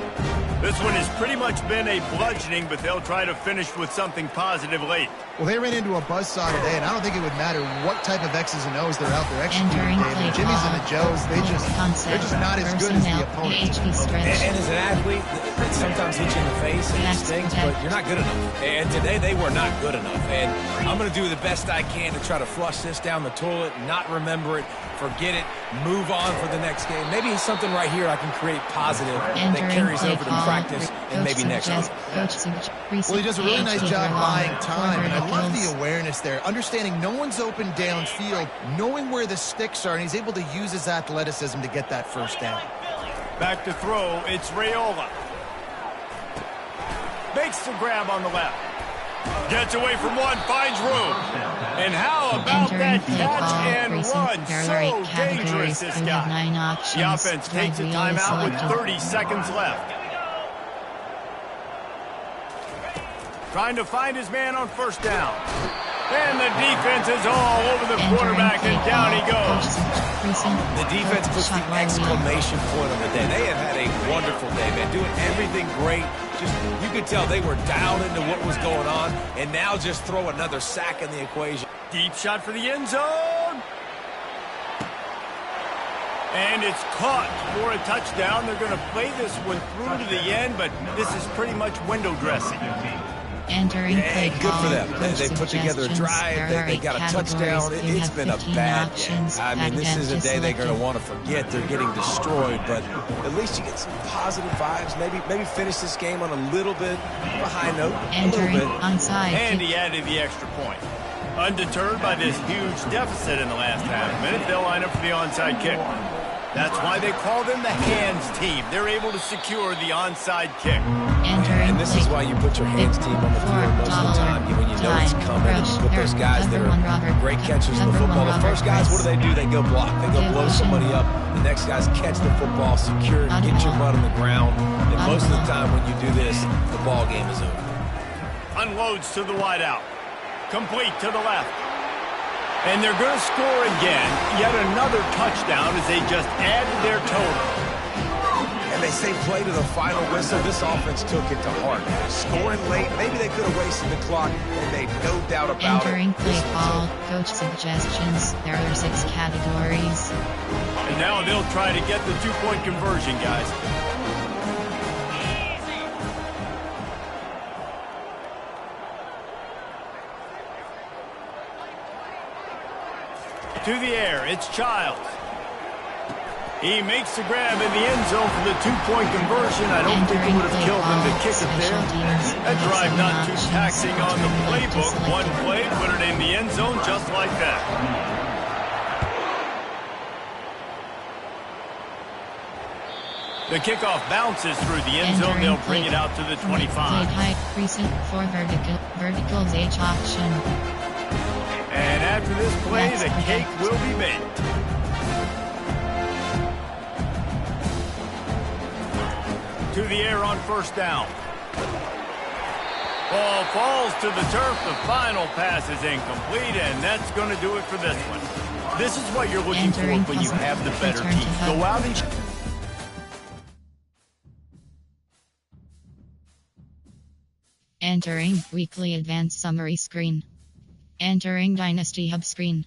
This one has pretty much been a bludgeoning, but they'll try to finish with something positive late. Well, they ran into a buzzsaw today, and I don't think it would matter what type of X's and O's they're out there executing today. The Jimmys and the Joes, they're just not as good as the opponent. And as an athlete, it sometimes hits you in the face and it stings, but you're not good enough. And today they were not good enough. And I'm going to do the best I can to try to flush this down the toilet, not remember it, forget it, move on for the next game. Maybe it's something right here I can create positive that carries over to practice and maybe next week. Well, he does a really nice job buying time, and I love the awareness there, understanding no one's open downfield, knowing where the sticks are, and he's able to use his athleticism to get that first down. Back to throw, it's Raiola. Makes the grab on the left. Gets away from one, finds room. And how about that catch and run? So dangerous, this guy. The offense takes a timeout with 30 seconds left. Trying to find his man on first down. And the defense is all over the quarterback, and down he goes. The defense puts the exclamation point on the day. They have had a wonderful day, man. Doing everything great. Just, you could tell they were dialed into what was going on, and now just throw another sack in the equation. Deep shot for the end zone. And it's caught for a touchdown. They're going to play this one through to the end, but this is pretty much window dressing. Entering play good call. for them. They put together a Suggestions. drive. There are They got a touchdown. categories. It's been a 15 bad options. day. I mean, this is a day they're going to selected. want to forget. They're getting destroyed, but at least you get some positive vibes. Maybe finish this game on a little bit of a high note. Entering A little bit. onside. And he added the extra point. Undeterred by this huge deficit in the last half minute, they'll line up for the onside kick. That's why they call them the hands team. They're able to secure the onside kick. Entering And this is why you put your hands team on the field most of the time. When you know it's coming, and you put those guys that are great catchers in the football. The first guys, what do? They go block. They go blow somebody up. The next guys catch the football, secure it, get your butt on the ground. And most of the time when you do this, the ball game is over. Unloads to the wideout. Complete to the left. And they're going to score again. Yet another touchdown as they just added their total. And they say play to the final whistle. This offense took it to heart. Scoring late, maybe they could have wasted the clock. They made no doubt about Entering it. play call. Coach suggestions. There are 6 categories. And now they'll try to get the 2-point conversion, guys. To the air, it's Childs. He makes the grab in the end zone for the 2-point conversion. I don't think it would have killed him to kick it there. That drive not too taxing on the playbook. One play, put it in the end zone just like that. The kickoff bounces through the end zone. They'll bring it out to the 25. Played high, recent for verticals H option. And after this play, the cake will be baked. To the air on first down. Ball falls to the turf. The final pass is incomplete, and that's going to do it for this one. This is what you're looking for when you have the better team. Go out and... Entering weekly advanced summary screen. Entering Dynasty Hub screen.